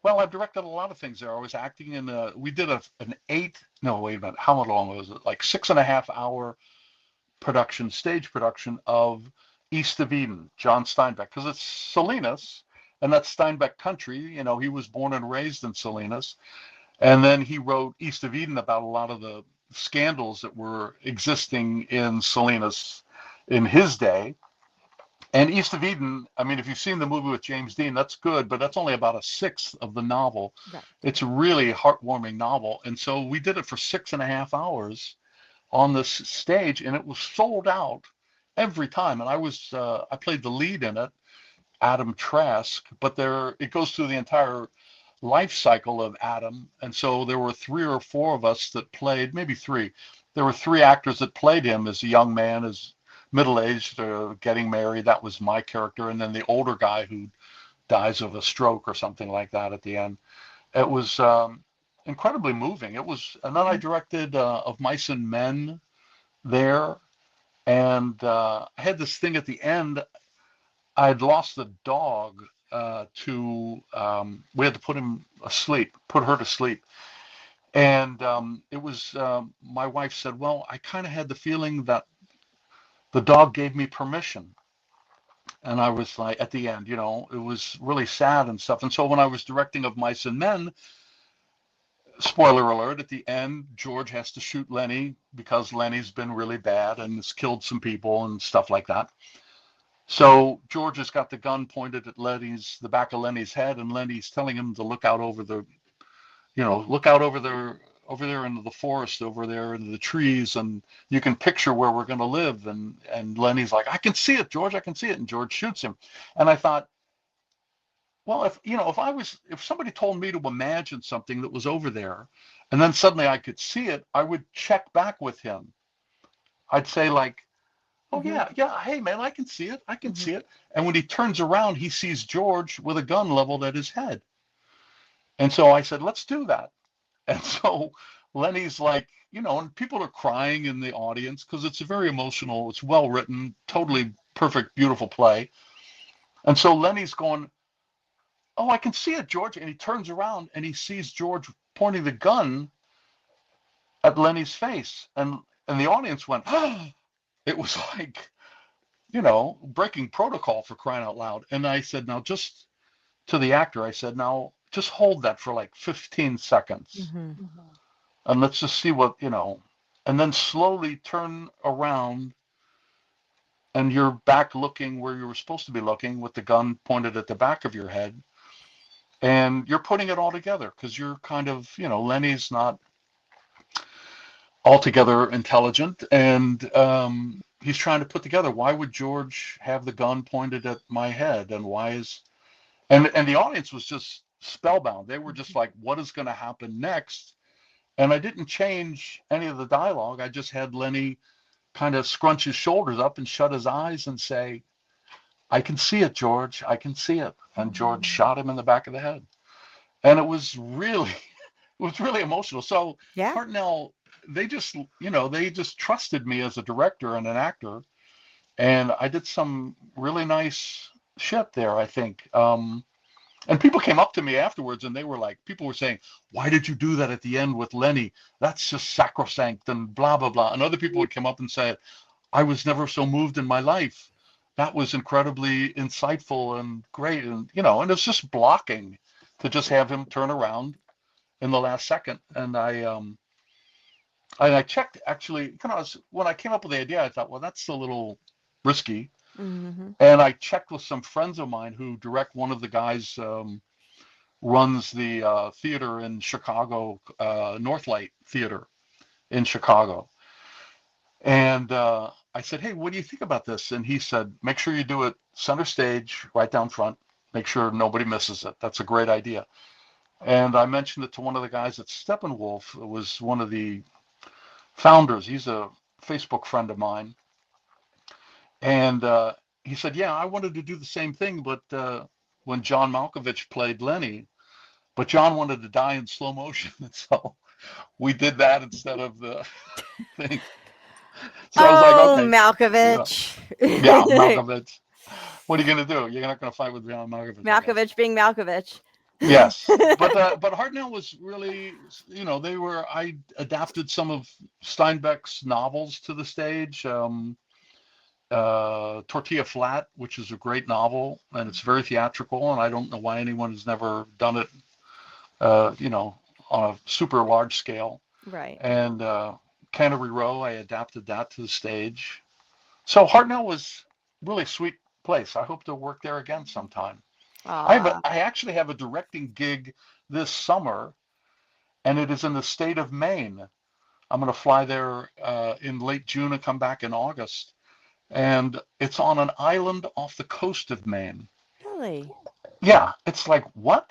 well, I've directed a lot of things there. I was acting in we did an no, wait a minute, how long was it? Like 6.5 hour production, stage production of East of Eden, John Steinbeck, because it's Salinas, and that's Steinbeck country. He was born and raised in Salinas, and then he wrote East of Eden about a lot of the scandals that were existing in Salinas in his day. And East of Eden, I mean, if you've seen the movie with James Dean, that's good, but that's only about a sixth of the novel. Right. It's a really heartwarming novel. And so we did it for 6.5 hours on this stage, and it was sold out every time. And I played the lead in it, Adam Trask, but it goes through the entire life cycle of Adam. And so there were three or four of us that played, maybe three. There were three actors that played him as a young man, as middle-aged, getting married. That was my character. And then the older guy who dies of a stroke or something like that at the end. It was incredibly moving. And then I directed Of Mice and Men there. And I had this thing at the end. I had lost the dog we had to put her to sleep. And it was, my wife said, well, I kind of had the feeling that the dog gave me permission. And I was like, at the end, it was really sad and stuff. And so when I was directing Of Mice and Men, spoiler alert, at the end, George has to shoot Lenny because Lenny's been really bad and has killed some people and stuff like that. So George has got the gun pointed at the back of Lenny's head, and Lenny's telling him to look out look out over there into the forest, over there into the trees, and you can picture where we're going to live. And Lenny's like, I can see it, George, I can see it. And George shoots him. And I thought, well, if somebody told me to imagine something that was over there, and then suddenly I could see it, I would check back with him. I'd say like, oh Mhm. yeah, yeah, hey man, I can see it. I can Mhm. see it. And when he turns around, he sees George with a gun leveled at his head. And so I said, let's do that. And so Lenny's like, and people are crying in the audience because it's very emotional. It's well written, totally perfect, beautiful play. And so Lenny's going, oh, I can see it, George. And he turns around and he sees George pointing the gun at Lenny's face. And the audience went, oh, it was like, breaking protocol, for crying out loud. And I said, now just to the actor, I said, now just hold that for like 15 seconds Mhm. and let's just see and then slowly turn around and you're back looking where you were supposed to be looking with the gun pointed at the back of your head. And you're putting it all together because you're kind of, Lenny's not altogether intelligent, and he's trying to put together, why would George have the gun pointed at my head, and why is and the audience was just spellbound. They were just like, what is going to happen next? And I didn't change any of the dialogue. I just had Lenny kind of scrunch his shoulders up and shut his eyes and say, I can see it, George. I can see it. And George shot him in the back of the head. And it was really, it was really emotional. So Yeah. Hartnell, they just trusted me as a director and an actor. And I did some really nice shit there, I think. And people came up to me afterwards and they were like, people were saying, why did you do that at the end with Lenny? That's just sacrosanct and blah, blah, blah. And other people would come up and say, I was never so moved in my life. That was incredibly insightful and great. And it's just blocking to just have him turn around in the last second. And I checked actually, when I came up with the idea, I thought, well, that's a little risky. Mm-hmm. And I checked with some friends of mine who direct. One of the guys runs the theater in Chicago, Northlight Theater in Chicago. And I said, hey, what do you think about this? And he said, make sure you do it center stage, right down front. Make sure nobody misses it. That's a great idea. And I mentioned it to one of the guys at Steppenwolf. It was one of the founders. He's a Facebook friend of mine. And he said, yeah, I wanted to do the same thing, but when John Malkovich played Lenny, but John wanted to die in slow motion. And so we did that instead of the thing. So I was like, Oh, okay, Malkovich. yeah, Malkovich. What are you going to do? You're not going to fight with John Malkovich, I guess. Malkovich being Malkovich. Yes, but Hartnell was really, I adapted some of Steinbeck's novels to the stage. Tortilla Flat, which is a great novel, and it's very theatrical, and I don't know why anyone has never done it, on a super large scale. Right. And Cannery Row, I adapted that to the stage. So Hartnell was really a sweet place. I hope to work there again sometime. Aw. I actually have a directing gig this summer, and it is in the state of Maine. I'm going to fly there in late June and come back in August. And it's on an island off the coast of Maine. Really? Yeah, it's like what?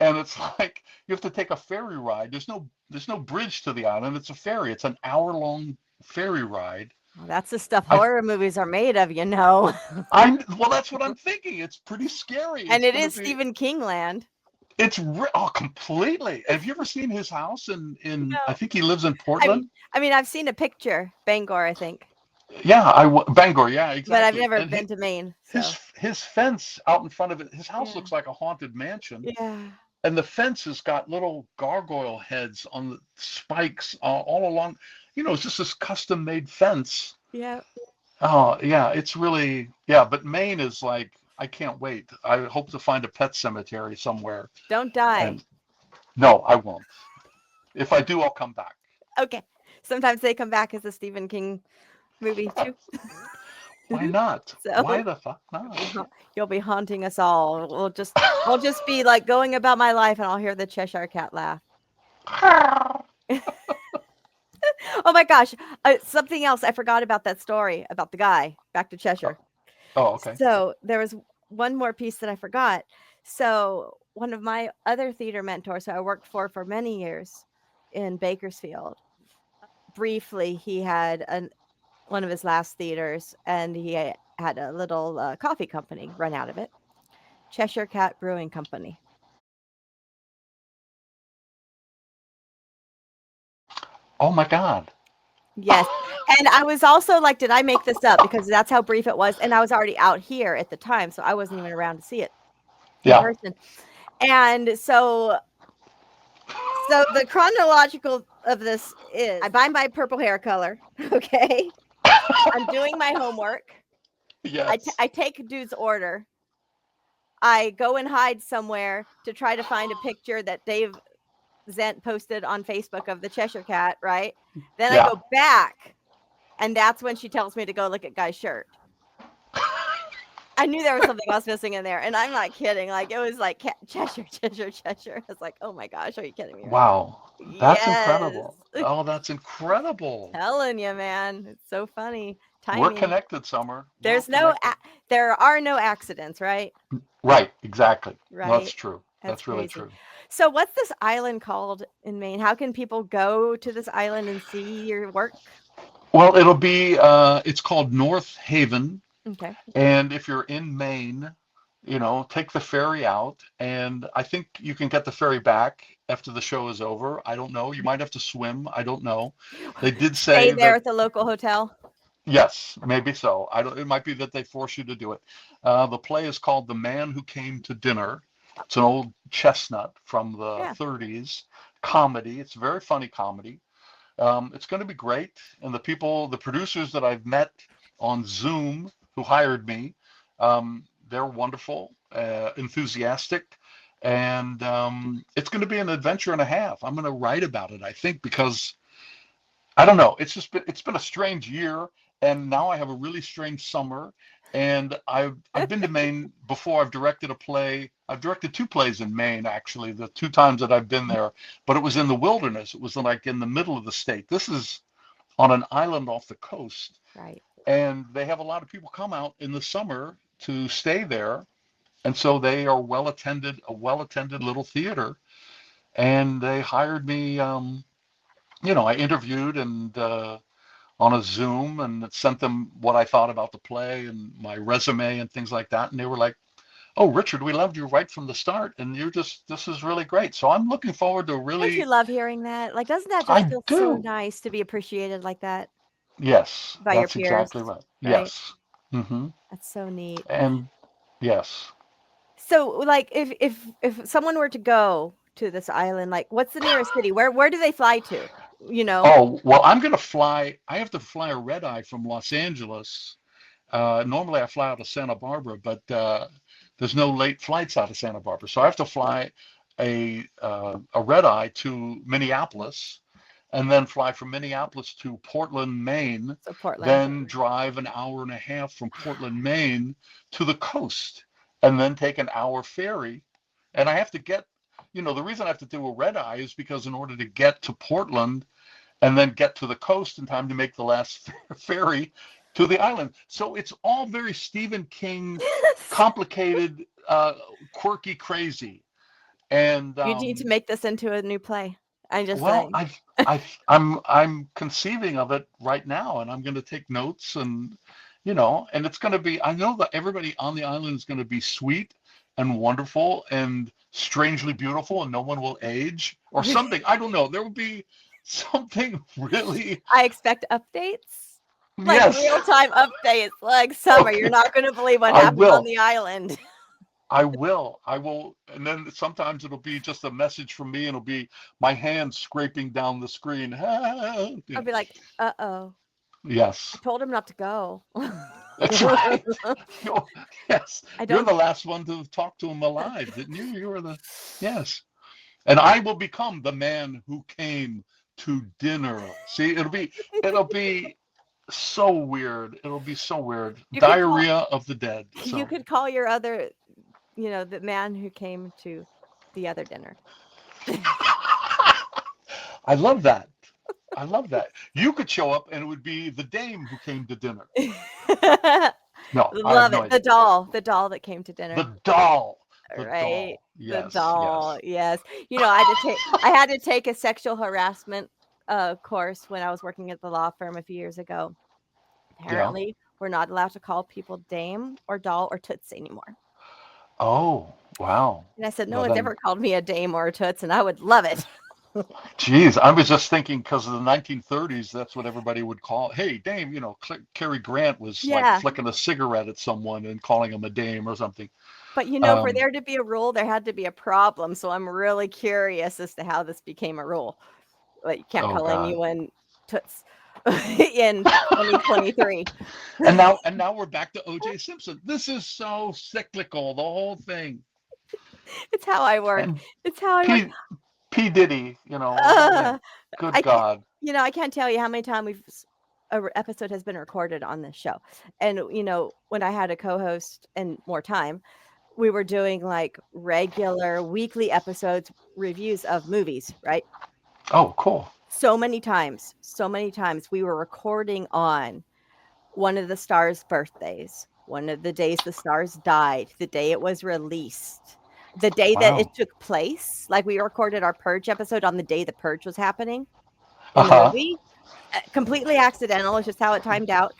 And it's like you have to take a ferry ride. There's no bridge to the island. It's a ferry. It's an hour-long ferry ride. Well, that's the stuff I horror movies are made of. well, that's what I'm thinking. It's pretty scary. And It's it going to is be. Stephen King land. Oh, completely. Have you ever seen his house in I No. think he lives in I Portland? mean, I've seen a picture, Bangor, I think, Yeah, Bangor. Yeah, but I've exactly. never And been to Maine. So his fence out in front of it. His house yeah, looks like a haunted mansion. yeah, And the fence has got little gargoyle heads on the spikes all along. It's just this custom made fence. yeah. Oh, yeah, it's really, yeah, but Maine is like, I can't wait. I hope to find a pet cemetery somewhere. Don't die. And no, I won't. If I do, I'll come back. Okay. Sometimes they come back as a Stephen King movie too. Why not? Why So the fuck not? you'll be haunting us all. I'll just be like going about my life, and I'll hear the Cheshire Cat laugh. Oh my gosh! Something else I forgot about that story about the guy. Back to Oh, Cheshire. oh, okay. So there was one more piece that I forgot. So one of my other theater mentors, who I worked for many years in Bakersfield, briefly he had one of his last theaters, and he had a little coffee company run out of it, Cheshire Cat Brewing Company. Oh my God. Yes. And I was also like, did I make this up? Because that's how brief it was. And I was already out here at the time, so I wasn't even around to see it in Yeah. person. And so the chronological of this is I buy my purple hair color. Okay. I'm doing my homework. Yes. I take a dude's order. I go and hide somewhere to try to find a picture that Dave Zent posted on Facebook of the Cheshire Cat, right? Then I Yeah. go back, and that's when she tells me to go look at Guy's shirt. I knew there was something else missing in there, and I'm not kidding, like, it was like Cheshire, Cheshire, Cheshire. I was like, "Oh my gosh, are you kidding me right now?" Wow, that's Yes. incredible. Oh, that's incredible. Telling you, man. It's so funny. We're Timing. connected, Summer. We're There's no connected. there are no accidents, right? Right, exactly. That's Right? true. That's That's really crazy. true. So what's this island called in Maine? How can people go to this island and see your work? Well, it's called North Haven. Okay. And if you're in Maine, take the ferry out. And I think you can get the ferry back after the show is over. I don't know. You might have to swim. I don't know. They did Stay say there that, at the local hotel. yes, maybe so. I don't, it might be that they force you to do it. The play is called The Man Who Came to Dinner. It's an old chestnut from the Yeah. 30s comedy. It's a very funny comedy. It's going to be great. And the producers that I've met on Zoom who hired me, they're wonderful, enthusiastic, and it's going to be an adventure and a half. I'm going to write about it, I think, because I don't know. It's been a strange year, and now I have a really strange summer. And I've been to Maine before. I've directed a play. I've directed two plays in Maine, actually, the two times that I've been there. But it was in the wilderness. It was like in the middle of the state. This is on an island off the coast, Right. and they have a lot of people come out in the summer to stay there. And so they are a well attended little theater. And they hired me. I interviewed and on a Zoom and sent them what I thought about the play and my resume and things like that. And they were like, "Oh, Richard, we loved you right from the start, and this is really great." So I'm looking forward to Don't you really, love hearing that? Like, doesn't that just I feel so do. nice to be appreciated like that Yes, by your that's peers, exactly right. right? Yes. Hmm. That's so neat. And yes. So, like, if someone were to go to this island, like, what's the nearest city? Where do they fly to? You know? Oh, well, I have to fly a red eye from Los Angeles. Normally I fly out of Santa Barbara, but there's no late flights out of Santa Barbara. So I Right. have to fly a red eye to Minneapolis and then fly from Minneapolis to Portland, Maine, So Portland. then drive an hour and a half from Portland, Maine to the coast, and then take an hour ferry. And I have to the reason I have to do a red eye is because in order to get to Portland and then get to the coast in time to make the last ferry to the island. So it's all very Stephen King, complicated, quirky, crazy. And You need to make this into a new play. I'm just well, saying. I'm conceiving of it right now, and I'm going to take notes, and it's going to be. I know that everybody on the island is going to be sweet and wonderful and strangely beautiful, and no one will age or something. I don't know. There will be something really. I expect updates, like Yes. real-time updates, like, "Summer, you're Okay. not gonna believe what I happened on will. the island." I will. I will. And then sometimes it'll be just a message from me, and it'll be my hand scraping down the screen. I'll be like, "Uh-oh, I Yes, told him not to go." that's right. You're, yes, I you're don't the last one to talk to him alive, didn't you? You were the, yes. And I will become the man who came to dinner. See, it'll be so weird. It'll be so weird. you could call Diarrhea of the dead. you So could call your other the man who came to the other dinner. I love that. I love that. You could show up and it would be the dame who came to dinner. No, I have Love no it. idea. The doll that came to The dinner. doll. The Right. doll. The Yes, doll, yes. yes. I had to take a sexual harassment, course when I was working at the law firm a few years ago. Yeah. Apparently, we're not allowed to call people dame or doll or toots anymore. Oh, wow. And I said, "No Well one's then, ever called me a dame or a toots, and I would love it." geez, I was just thinking because of the 1930s, that's what everybody would call. Hey, dame, Cary Grant was like Yeah. flicking a cigarette at someone and calling him a dame or something. But, for Um, there to be a rule, there had to be a problem, so I'm really curious as to how this became a rule. Like, you can't oh call God. anyone toots in 2023. And now we're back to O.J. Simpson. This is so cyclical, the whole thing. It's how I work. And It's how I work. P P Diddy, Uh, good I can't God. I can't tell you how many times episode has been recorded on this show. And when I had a co-host and more time, we were doing like regular weekly episodes, reviews of movies, right? Oh, cool. So many times we were recording on one of the stars' birthdays, one of the days the stars died, the day it was released, the day that it Wow. took place. Like we recorded our Purge episode on the day the Purge was happening in the Uh-huh. movie. Completely accidental. It's just how it timed out.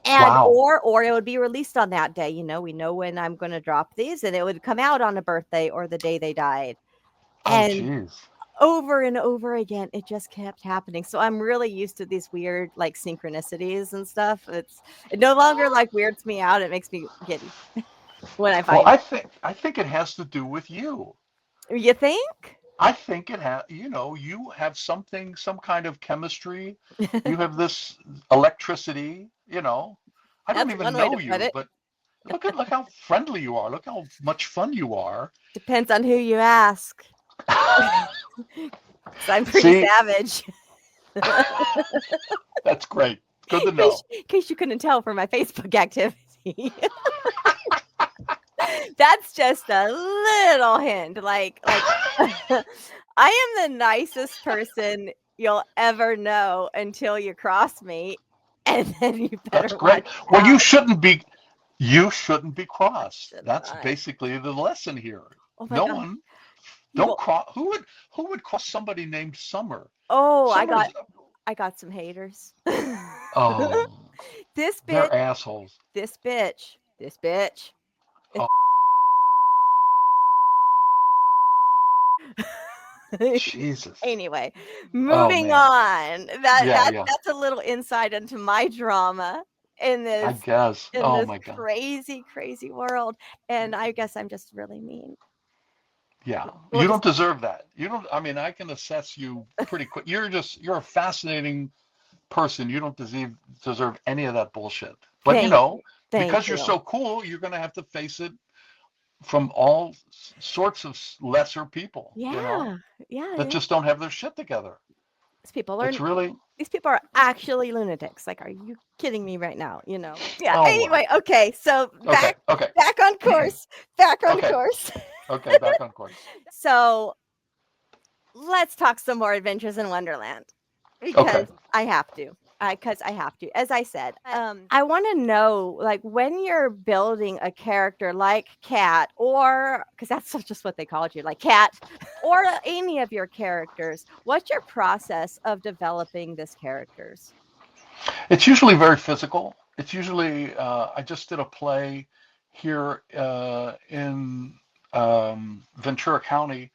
And Wow. or it would be released on that day. We know when I'm going to drop these, and it would come out on a birthday or the day they died. Oh, And geez. over and over again, it just kept happening. So I'm really used to these weird like synchronicities and stuff. It no longer like weirds me out. It makes me giddy when I Well, find it. I think it has to do with you. You think? I think it has, you have something, some kind of chemistry. You have this electricity, I don't That's even one way know to put you, it. but look how friendly you are. Look how much fun you are. Depends on who you ask. 'Cause I'm pretty See, savage. that's great. Good to In know. case you couldn't tell from my Facebook activity. That's just a little hint. Like I am the nicest person you'll ever know until you cross me, and then you That's better watch great. Well, out. you shouldn't be crossed. Should That's not. basically the lesson here. Oh my No god. one, You don't will. cross. Who would cross somebody named Summer? Oh, Summer's, I got some haters. oh, This bitch, they're assholes. this bitch. Oh, Jesus. Anyway, Oh moving man. on. Yeah, yeah. That's a little insight into my drama in I this guess. in Oh this my God. crazy, crazy world. And I guess I'm just really mean. Yeah. We'll You just don't deserve that. You don't, I mean, I can assess you pretty quick. You're a fascinating person. You don't deserve any of that bullshit. But thank you. Thank because you're you. so cool, you're going to have to face it from all sorts of lesser people, Yeah. Yeah. that just don't have their shit together. These people are It's really, these people are actually lunatics. Like, are you kidding me right now? Yeah. oh well. Anyway, okay. So Okay, okay, back on course. Back on okay, course. okay, back on course. So let's talk some more Adventures in Wonderland Okay. because I have to. Because I have to. As I said, I want to know, like, when you're building a character like Cat, or because that's just what they called you, like Cat, or any of your characters, what's your process of developing this characters? It's usually very physical. It's usually, I just did a play here in Ventura County.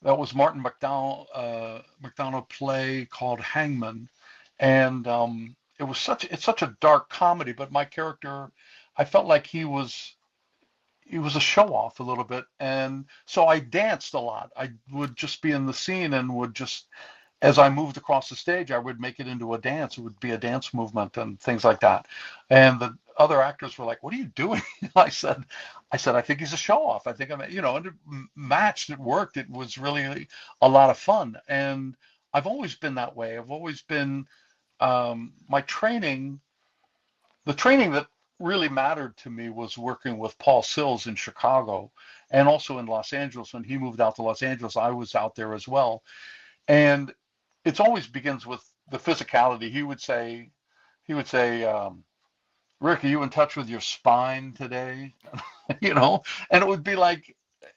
That was Martin McDonald play called Hangman, and it's such a dark comedy. But my character, I felt like he was a show off a little bit, and so I danced a lot. I would just be in the scene and would just, as I moved across the stage, I would make it into a dance. It would be a dance movement and things like that. And the other actors were like, "What are you doing?" I said, "I think he's a show off. I think and it matched. It worked. It was really a lot of fun." And I've always been that way. I've always been my training. The training that really mattered to me was working with Paul Sills in Chicago and also in Los Angeles. When he moved out to Los Angeles, I was out there as well. And it always begins with the physicality. He would say, Rick, are you in touch with your spine today? And it would be like,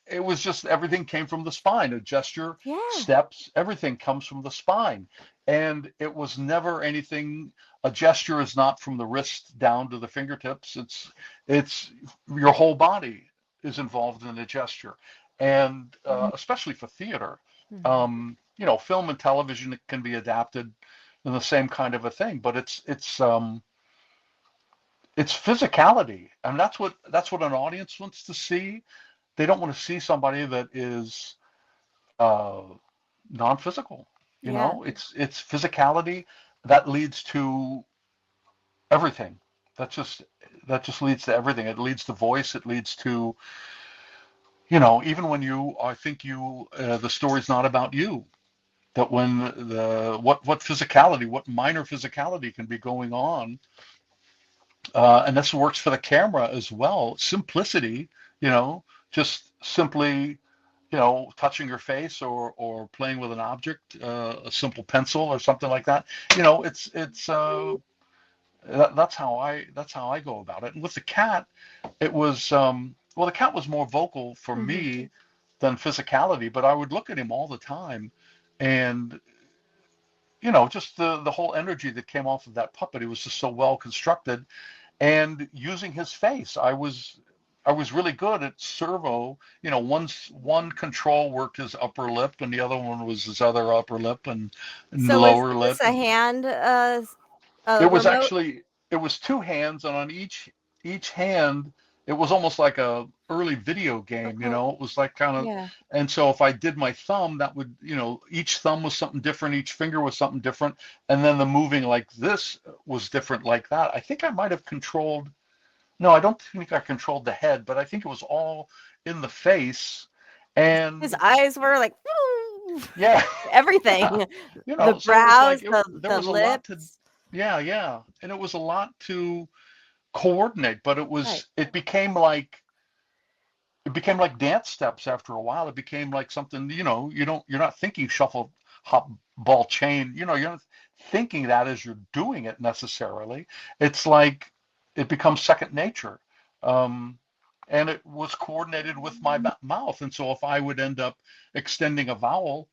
it was just everything came from the spine. A gesture, Yeah. steps, everything comes from the spine. And it was never anything, a gesture is not from the wrist down to the fingertips. It's your whole body is involved in a gesture. And especially for theater, Mhm. film and television can be adapted in the same kind of a thing, but it's physicality, and that's what an audience wants to see. They don't want to see somebody that is uh, non-physical. Yeah. It's physicality that leads to everything. That just leads to everything. It leads to voice. It leads to even when I think the story's not about you. that when the what physicality, what minor physicality can be going on, and this works for the camera as well. Simplicity, you know, just simply, touching your face or playing with an object, a simple pencil or something like that. That's how I go about it. And with the cat, it was well, the cat was more vocal for Mhm. me than physicality, but I would look at him all the time, and just the whole energy that came off of that puppet. He was just so well constructed, and using his face, I was really good at servo. One control worked his upper lip, and the other one was his other upper lip and So is lower this lip. a hand, It was remote? actually it was two hands, and on each hand, it was almost like a early video game. Uh-huh. It was like kind of, Yeah. and so if I did my thumb, that would, each thumb was something different, each finger was something different, and then the moving like this was different like that. I think I might have controlled. No, I don't think I controlled the head, but I think it was all in the face, His and eyes were like, yeah, yeah, everything. The so it was brows, like there the was a lot to, lips. yeah, yeah, and it was a lot to coordinate, but it Right. was it became like dance steps after a while. It became like something, you're not thinking shuffle, hop, ball, chain, you're not thinking that as you're doing it necessarily. It's like it becomes second nature. Um, and it was coordinated with my mouth. And so if I would end up extending a vowel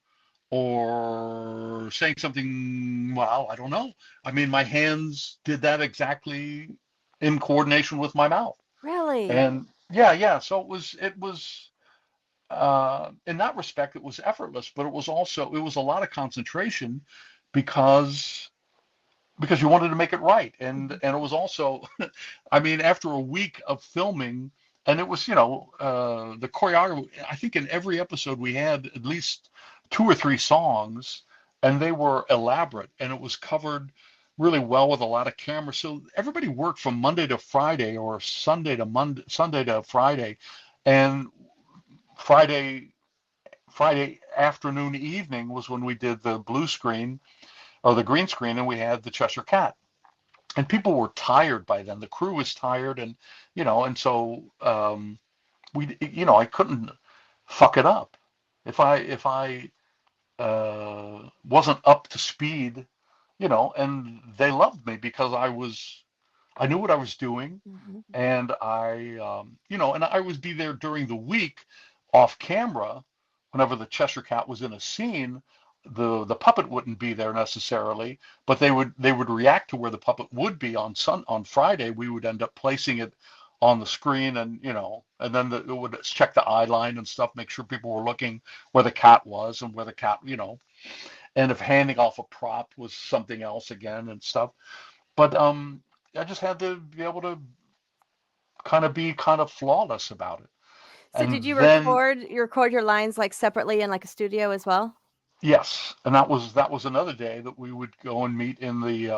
or saying something, well, I don't know. I mean, my hands did that exactly in coordination with my mouth. Really? And yeah, yeah. So it was in that respect, it was effortless, but it was a lot of concentration because because you wanted to make it right. And Mhm. and it was also, I mean, after a week of filming, and it was, the choreography. I think in every episode we had at least two or three songs, and they were elaborate, and it was covered really well with a lot of cameras. So everybody worked from Monday to Friday or Sunday to Friday, and Friday Friday afternoon evening was when we did the blue screen or the green screen, and we had the Cheshire Cat. And people were tired by then. The crew was tired, and so I couldn't fuck it up. If I wasn't up to speed, and they loved me because I knew what I was doing, Mhm. and I would be there during the week off camera whenever the Cheshire Cat was in a scene. The puppet wouldn't be there necessarily, but they would react to where the puppet would be on Friday. We would end up placing it on the screen, and then it would check the eye line and stuff, make sure people were looking where the cat was and where the cat, and if handing off a prop was something else again and stuff. But I just had to be able to be kind of flawless about it. So And did then, you record your lines, like, separately in, like, a studio as well? yes, and that was another day that we would go and meet in the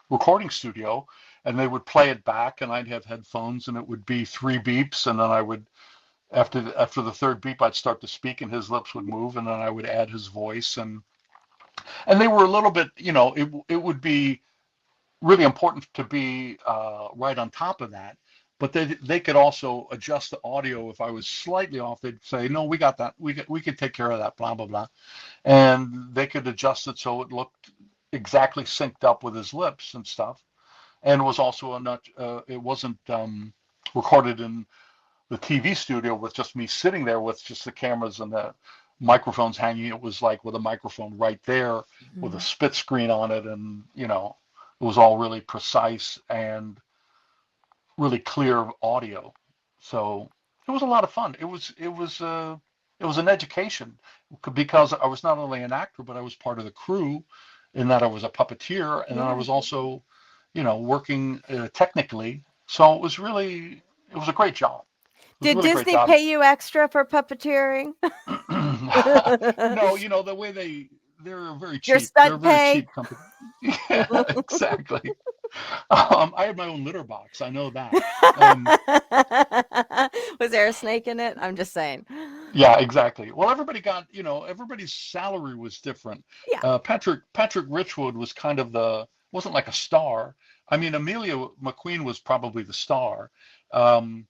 recording studio, and they would play it back, and I'd have headphones, and it would be three beeps, and then I would, after the third beep, I'd start to speak, and his lips would move, and then I would add his voice, and they were a little bit, it would be really important to be right on top of that. But they could also adjust the audio if I was slightly off. They'd say, "No, we got that. We could take care of that." Blah blah blah, and they could adjust it so it looked exactly synced up with his lips and stuff. And it was also it wasn't recorded in the TV studio with just me sitting there with just the cameras and the microphones hanging. It was like with a microphone right there with a Mhm. split screen on it, and it was all really precise and really clear audio. So it was a lot of fun. It was an education because I was not only an actor, but I was part of the crew in that I was a puppeteer, and then I Yeah. was also, working technically. So it was a great job. It was a Did really great Disney job. pay you extra for puppeteering? No, the way they're very Your cheap. They're a stunt very pay? cheap company. Yeah, exactly. I had my own litter box. I know that. And Was there a snake in it? I'm just saying. Yeah, exactly. Well, everybody got, everybody's salary was different. Yeah, Patrick Richwood was kind of wasn't like a star. I mean, Amelia McQueen was probably the star. Um,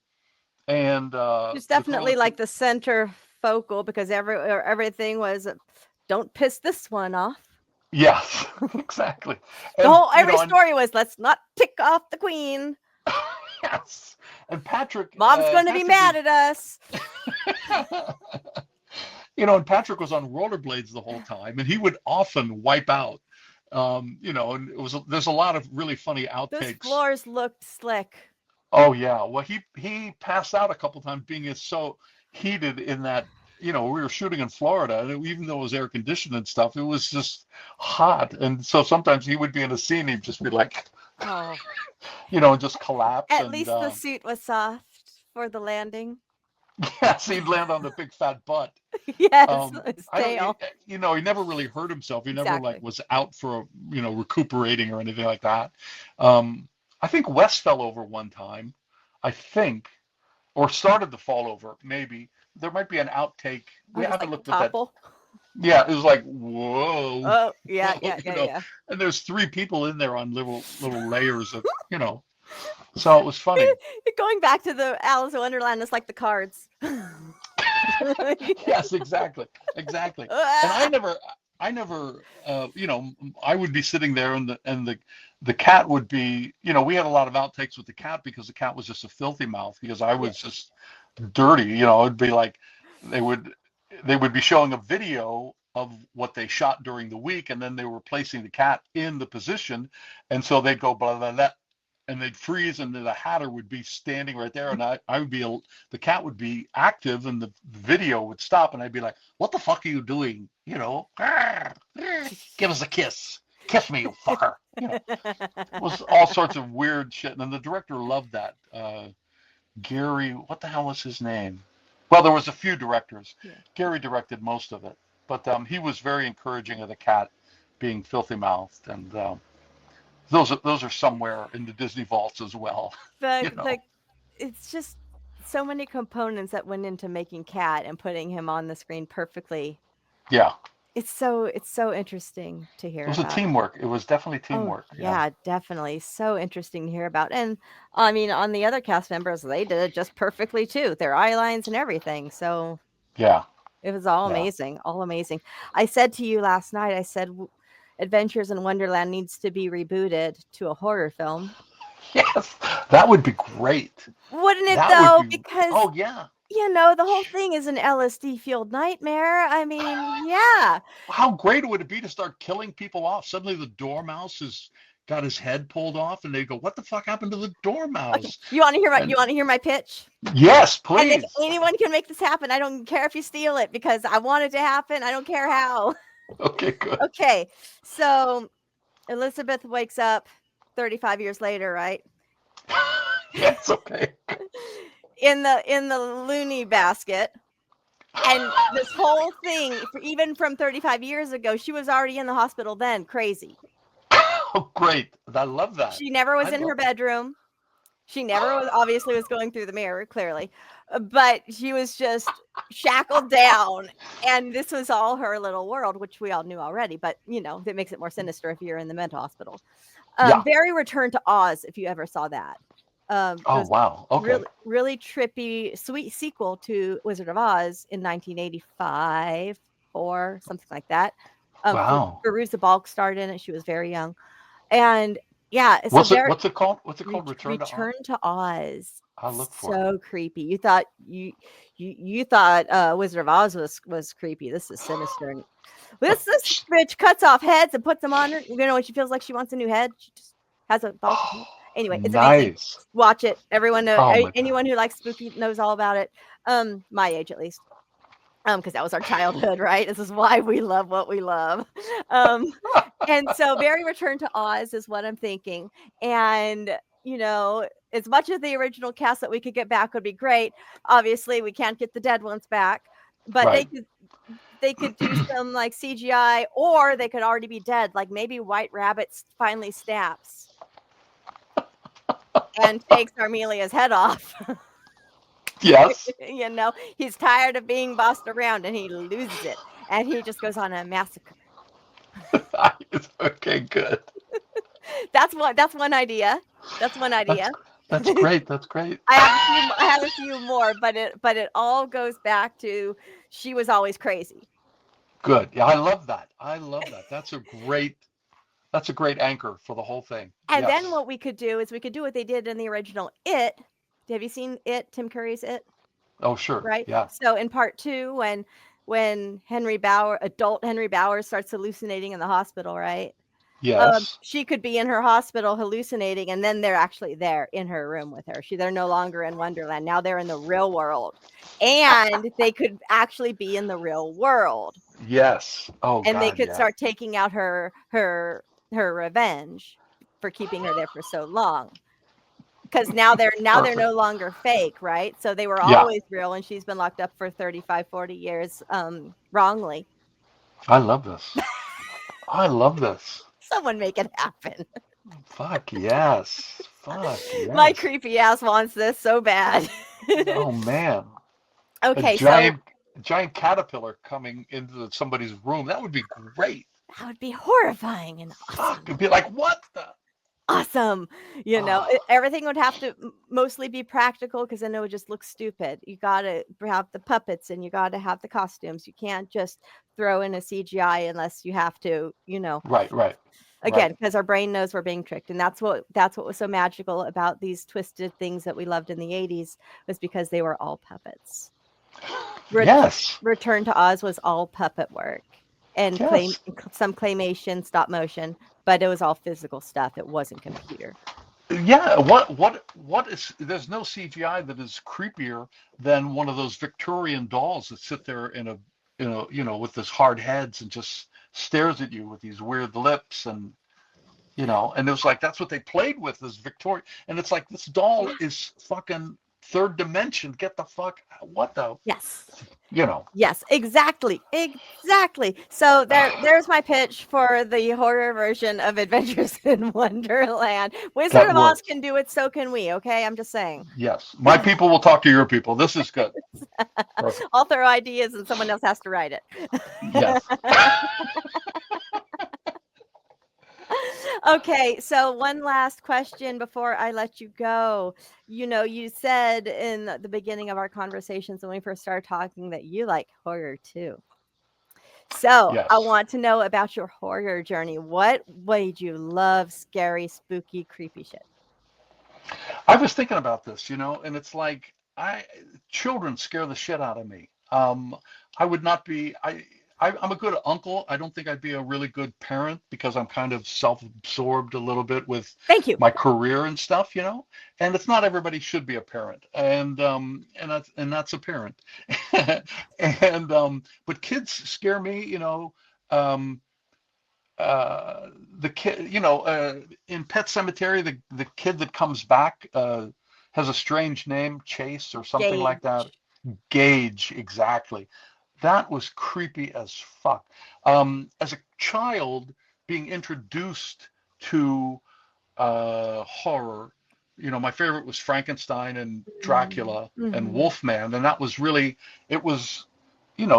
and she's the girl definitely that like played, the center focal because everything was, don't piss this one off. yes, exactly. The And, whole every story was, let's not tick off the queen. yes, and Patrick, Mom's going to be Patrick mad was, at us. and Patrick was on rollerblades the whole time, and he would often wipe out. And there's a lot of really funny Those outtakes. floors looked slick. Oh yeah, well he passed out a couple times being so heated in that. We were shooting in Florida, and even though it was air conditioned and stuff, it was just hot. And so sometimes he would be in a scene, he'd just be like, Oh, and just collapse. at And least the suit was soft for the landing. yes, he'd land on the big fat butt. Yes, his I don't, tail. he never really hurt himself. He never like Exactly. was out for, recuperating or anything like that. Um, I think Wes fell over one time. I think, or started to fall over, maybe. There might be an outtake. I We was haven't like, looked at that. topple. Yeah, it was like, whoa, Oh, yeah, whoa, yeah, yeah, yeah. and there's three people in there on little layers of. So it was funny. Going back to the Alice in Wonderland, it's like the cards. Yes, exactly, exactly. And Ah, I would be sitting there, and the cat would be, we had a lot of outtakes with the cat because the cat was just a filthy mouth because I yeah, was just dirty. It'd be like they would they would be showing a video of what they shot during the week, and then they were placing the cat in the position, and so they'd go blah blah blah, and they'd freeze, and then the hatter would be standing right there, and I would be the cat would be active, and the video would stop, and I'd be like, "What the fuck are you doing? Give us a kiss, kiss me, you fucker." It was all sorts of weird shit, and then the director loved that. Gary, what the hell was his name? Well, there was a few directors. yeah. Gary directed most of it, but he was very encouraging of the cat being filthy mouthed, and those are somewhere in the Disney vaults as well. The you the know. it's just so many components that went into making Cat and putting him on the screen perfectly. Yeah, It's so interesting to it hear was a about. teamwork. It was definitely Oh, teamwork. Yeah, yeah, definitely. So interesting to hear about. And I mean, on the other cast members, they did it just perfectly too. Their eye lines and everything. So yeah, it was all yeah. amazing, all amazing. I said to you last night, I said, Adventures in Wonderland needs to be rebooted to a horror film. Yes, that would be great. Wouldn't it That would though? be. Because, Oh yeah. the whole thing is an LSD fueled nightmare. I mean, yeah. How great would it be to start killing people off? Suddenly the dormouse has got his head pulled off, and they go, "What the fuck happened to the Okay. dormouse?" You And want to hear my pitch? yes, And if please. anyone can make this happen, I don't care if you steal it because I want it to happen. I don't care how. Okay, good. Okay. So Elizabeth wakes up 35 years later, right? Yes, okay. In the loony basket. And this whole thing, even from 35 years ago, she was already in the hospital then, crazy. Oh, great. I love that. She never was I in her love bedroom. She never was obviously was going through the mirror, clearly. But she was just shackled down. And this was all her little world, which we all knew already. But, that makes it more sinister if you're in the mental hospital. Yeah. Very Return to Oz, if you ever saw that. It Oh, was wow. Okay. really, really trippy, sweet sequel to Wizard of Oz in 1985, 4, something like that. Wow. Veruza Balk starred in it. She was very young. And yeah, so What's it very what's it called? What's it called? Return to Oz? Return to Oz. I'll look for it. So creepy. You thought Wizard of Oz was creepy. This is sinister. And this bitch cuts off heads and puts them on her. When she feels like she wants a new head, she just has a bulk of head. Oh, Anyway, it's amazing. nice. Watch it. Everyone know Oh my God. anyone who likes spooky knows all about it. My age at least. Because that was our childhood, right? This is why we love what we love. Um, and so very Return to Oz is what I'm thinking. And, as much as the original cast that we could get back would be great, obviously we can't get the dead ones back, but Right. they could do some like CGI, or they could already be dead. Like maybe White Rabbit finally snaps and takes Armelia's head off. Yes. He's tired of being bossed around and he loses it. And he just goes on a massacre. Okay, good. That's one idea. That's one idea. That's that's great. That's great. I have a few more, but it all goes back to she was always crazy. Good. Yeah, I love that. I love that. That's a great anchor for the whole thing. And then Yes. what we could do is we could do what they did in the original It. Have you seen It? Tim Curry's It, Oh, sure. right? Yeah. So in part 2, when adult Henry Bauer starts hallucinating in the hospital, right? Yes. She could be in her hospital hallucinating, and then they're actually there in her room with her. They're no longer in Wonderland. Now they're in the real world. And they could actually be in the real world. Yes. Oh And they God, could yeah. start taking out her revenge for keeping her there for so long. Because now they're no Perfect. longer fake, right? So they were Yeah. always real, and she's been locked up for 35, 40 years, wrongly. I love this. I love this. Someone make it happen. Fuck yes. Fuck My yes. creepy ass wants this so bad. Oh man. A Okay, so giant caterpillar coming into somebody's room. That would be great. that would be horrifying and Fuck. awesome. It'd be like, what the? Awesome. Oh, Everything would have to mostly be practical because then it would just look stupid. You got to have the puppets and you got to have the costumes. You can't just throw in a CGI unless you have to, right, right, again, right. because our brain knows we're being tricked. And that's what was so magical about these twisted things that we loved in the 80s, was because they were all puppets. Ret- Yes. Return to Oz was all puppet work and Yes. some claymation, stop motion, but it was all physical stuff. It wasn't computer. Yeah. What is? There's no CGI that is creepier than one of those Victorian dolls that sit there with this hard heads and just stares at you with these weird lips and it was like that's what they played with is Victoria, and it's like this doll is fucking third dimension. Get the fuck. What the? Yes. You know. Yes, exactly. Exactly. So there's my pitch for the horror version of Adventures in Wonderland. Wizard That of Oz works. can do it, so can we, okay? I'm just saying. Yes. My people will talk to your people. This is good. Perfect. I'll throw ideas and someone else has to write it. Yes. Okay, so one last question before I let you go. You said in the beginning of our conversations when we first started talking that you like horror too. So I Yes. want to know about your horror journey. What made you love scary, spooky, creepy shit? I was thinking about this, and it's like children scare the shit out of me. I would not be I'm a good uncle. I don't think I'd be a really good parent because I'm kind of self-absorbed a little bit with Thank you. my career and stuff. And it's not everybody should be a parent, and that's a parent. But kids scare me. Um, the kid, in Pet Cemetery, the kid that comes back has a strange name, Chase or something like that. Gauge. Gage, exactly. That was creepy as fuck. As a child, being introduced to horror, my favorite was Frankenstein and Dracula and Mhm. Wolfman, and that was really, it was,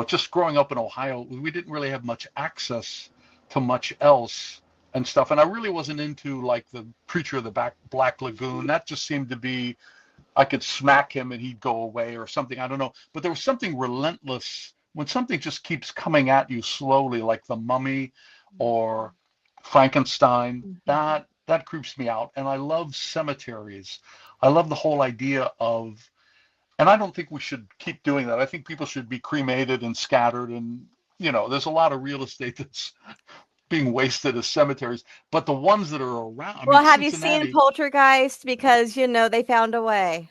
just growing up in Ohio, we didn't really have much access to much else and stuff. And I really wasn't into like the Preacher of the Black Lagoon. That just seemed to be, I could smack him and he'd go away or something. I don't know. But there was something relentless when something just keeps coming at you slowly, like The Mummy or Frankenstein. Mhm. That creeps me out. And I love cemeteries. I love the whole idea of, and I don't think we should keep doing that. I think people should be cremated and scattered. And, there's a lot of real estate that's being wasted as cemeteries. But the ones that are around, I mean, Well, have you seen Cincinnati, Poltergeist? Because, they found a way.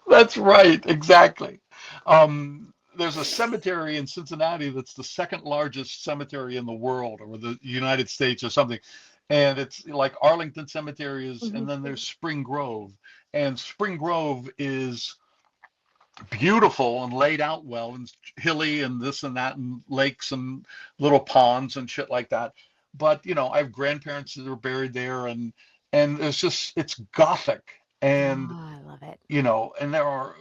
that's right, exactly. There's a cemetery in Cincinnati that's the second largest cemetery in the world or the United States or something. And it's like Arlington Cemetery is, and Mhm. then there's Spring Grove. And Spring Grove is beautiful and laid out well and hilly and this and that and lakes and little ponds and shit like that. But I have grandparents that are buried there, and it's gothic, and Oh, I love it. and there are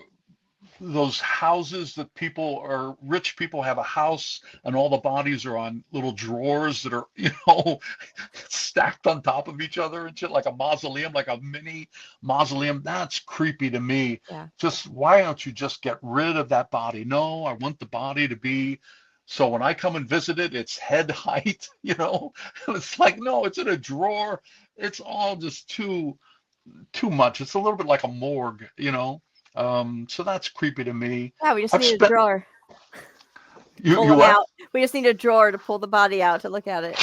those houses that rich people have a house, and all the bodies are on little drawers that are, stacked on top of each other and shit, like a mausoleum, like a mini mausoleum. That's creepy to me. Yeah. Just why don't you just get rid of that body? No, I want the body to be. So when I come and visit it, it's head height, It's like, no, it's in a drawer. It's all just too much. It's a little bit like a morgue. So that's creepy to me. Yeah, we just I've need a spent drawer. you Pull you them what? out. We just need a drawer to pull the body out to look at it.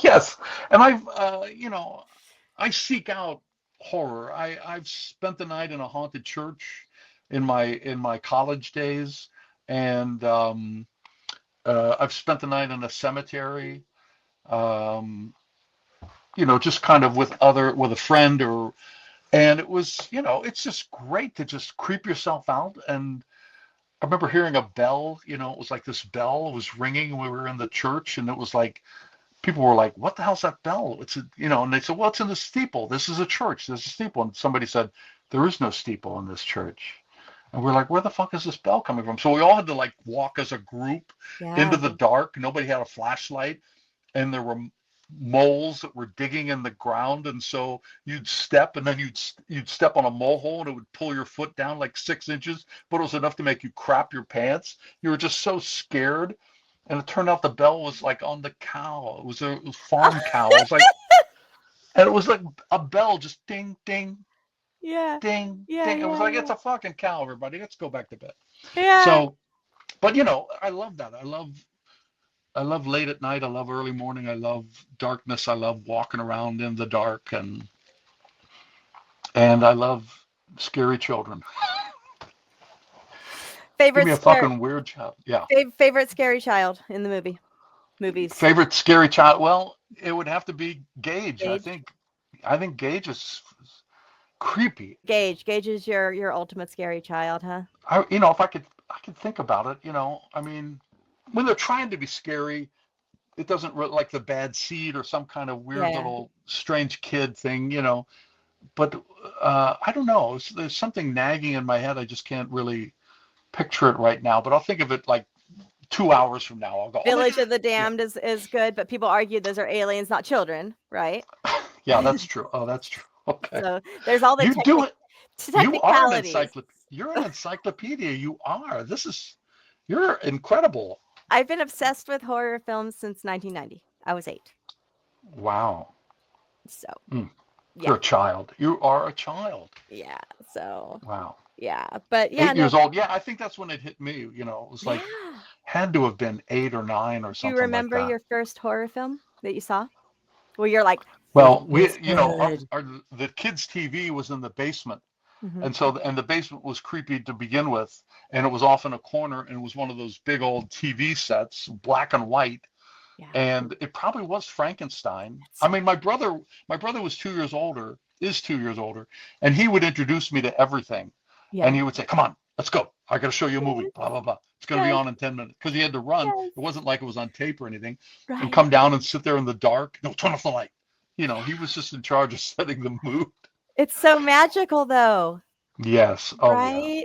Yes, and I seek out horror. I've spent the night in a haunted church in my college days, and I've spent the night in a cemetery. Um, just kind of with a friend, and it's just great to just creep yourself out. And I remember hearing a bell. It was like this bell was ringing when we were in the church, and it was like people were like, "What the hell's that bell?" And they said, "Well, it's in the steeple. This is a church. There's a steeple." And somebody said, "There is no steeple in this church." And we're like, "Where the fuck is this bell coming from?" So we all had to like walk as a group into Yeah. the dark. Nobody had a flashlight, and there were moles that were digging in the ground, and so you'd step, and then you'd step on a mole hole, and it would pull your foot down like 6 inches, but it was enough to make you crap your pants. You were just so scared. And it turned out the bell was like on the cow. It was farm cow. It was like, and it was like a bell, just ding, ding, Yeah. ding, Yeah, ding. It was yeah, like, it's yeah. a fucking cow, everybody. Let's go back to bed. Yeah. So, but I love that. I love late at night. I love early morning. I love darkness. I love walking around in the dark, and I love scary children. Give Favorite me a scare fucking weird child. Yeah. favorite scary child in the movies. Favorite scary child? Well, it would have to be Gage. I Gage. think. I think Gage is creepy. Gage is your ultimate scary child, huh? If I could think about it. I mean, when they're trying to be scary, it doesn't really like the bad seed or some kind of weird Yeah. little strange kid thing. But I don't know. There's something nagging in my head. I just can't really picture it right now. But I'll think of it like 2 hours from now. I'll go, oh my Village God. of the Yeah, Damned is good, but people argue those are aliens, not children, right? yeah, that's true. Oh, that's true. Okay. So there's all the You do it. You are an technicalities. encyclopedia. You're an encyclopedia. You are. You're incredible. I've been obsessed with horror films since 1990. I was 8. Wow. So, Mm, yeah. you're a child. You are a child. Yeah. So, Wow. yeah. But yeah, 8 years no. old. Yeah, I think that's when it hit me. It was like, Yeah. had to have been 8 or 9 or Do you something like remember that. your first horror film that you saw? Where you're like, "This Well, is our, good." our the kids' TV was in the basement, Mhm. and the basement was creepy to begin with, and it was off in a corner, and it was one of those big old TV sets, black and white, Yeah. and it probably was Frankenstein. That's I so mean, my brother is 2 years older, and he would introduce me to everything, and yeah. he would say, "Come on, let's go. I got to show you a movie. Yes. Blah blah blah. It's going to be Yes. on in 10 minutes," because he had to run. Yes. It wasn't like it was on tape or anything, and Right. come down and sit there in the dark. No, turn off the light. He was just in charge of setting the mood. It's so magical though, Yes. Oh yeah. right?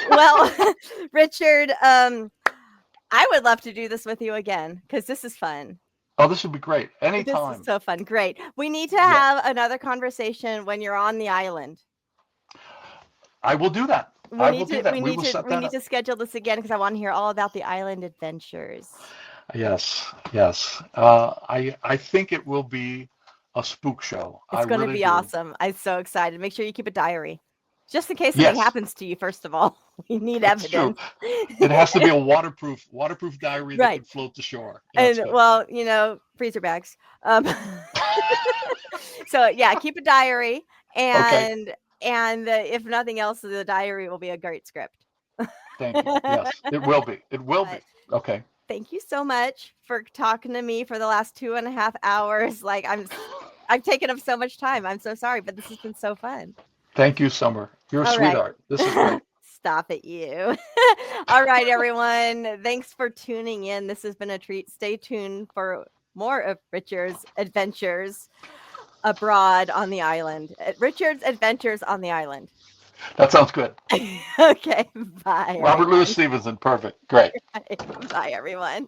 Well, Richard, I would love to do this with you again because this is fun. Oh, this would be great. This is Anytime. so fun. Great. We need to Yes. have another conversation when you're on the island. I will do that. We I will need do to that. We will set we that need up. to schedule this again because I want to hear all about the island adventures. Yes, yes. I think it will be a spook show. I It's going to really be do. awesome. I'm so excited. Make sure you keep a diary. Just in case something Yes, happens to you, first of all. We need it's true. evidence. It has to be a waterproof diary that Right. could float to shore. That's And good. well, freezer bags. So yeah, keep a diary Okay. and if nothing else, the diary will be a great script. Thank you. Yes, it will be. It will be. But Okay. thank you so much for talking to me for the last 2.5 hours. Like I've taken up so much time. I'm so sorry, but this has been so fun. Thank you, Summer. You're a All right. sweetheart. This is great. Stop it, you. All right, everyone. Thanks for tuning in. This has been a treat. Stay tuned for more of Richard's adventures. abroad on the island. Richard's Adventures on the Island. That sounds good. Okay, bye Robert Louis everyone. Stevenson, perfect. Great. Bye everyone.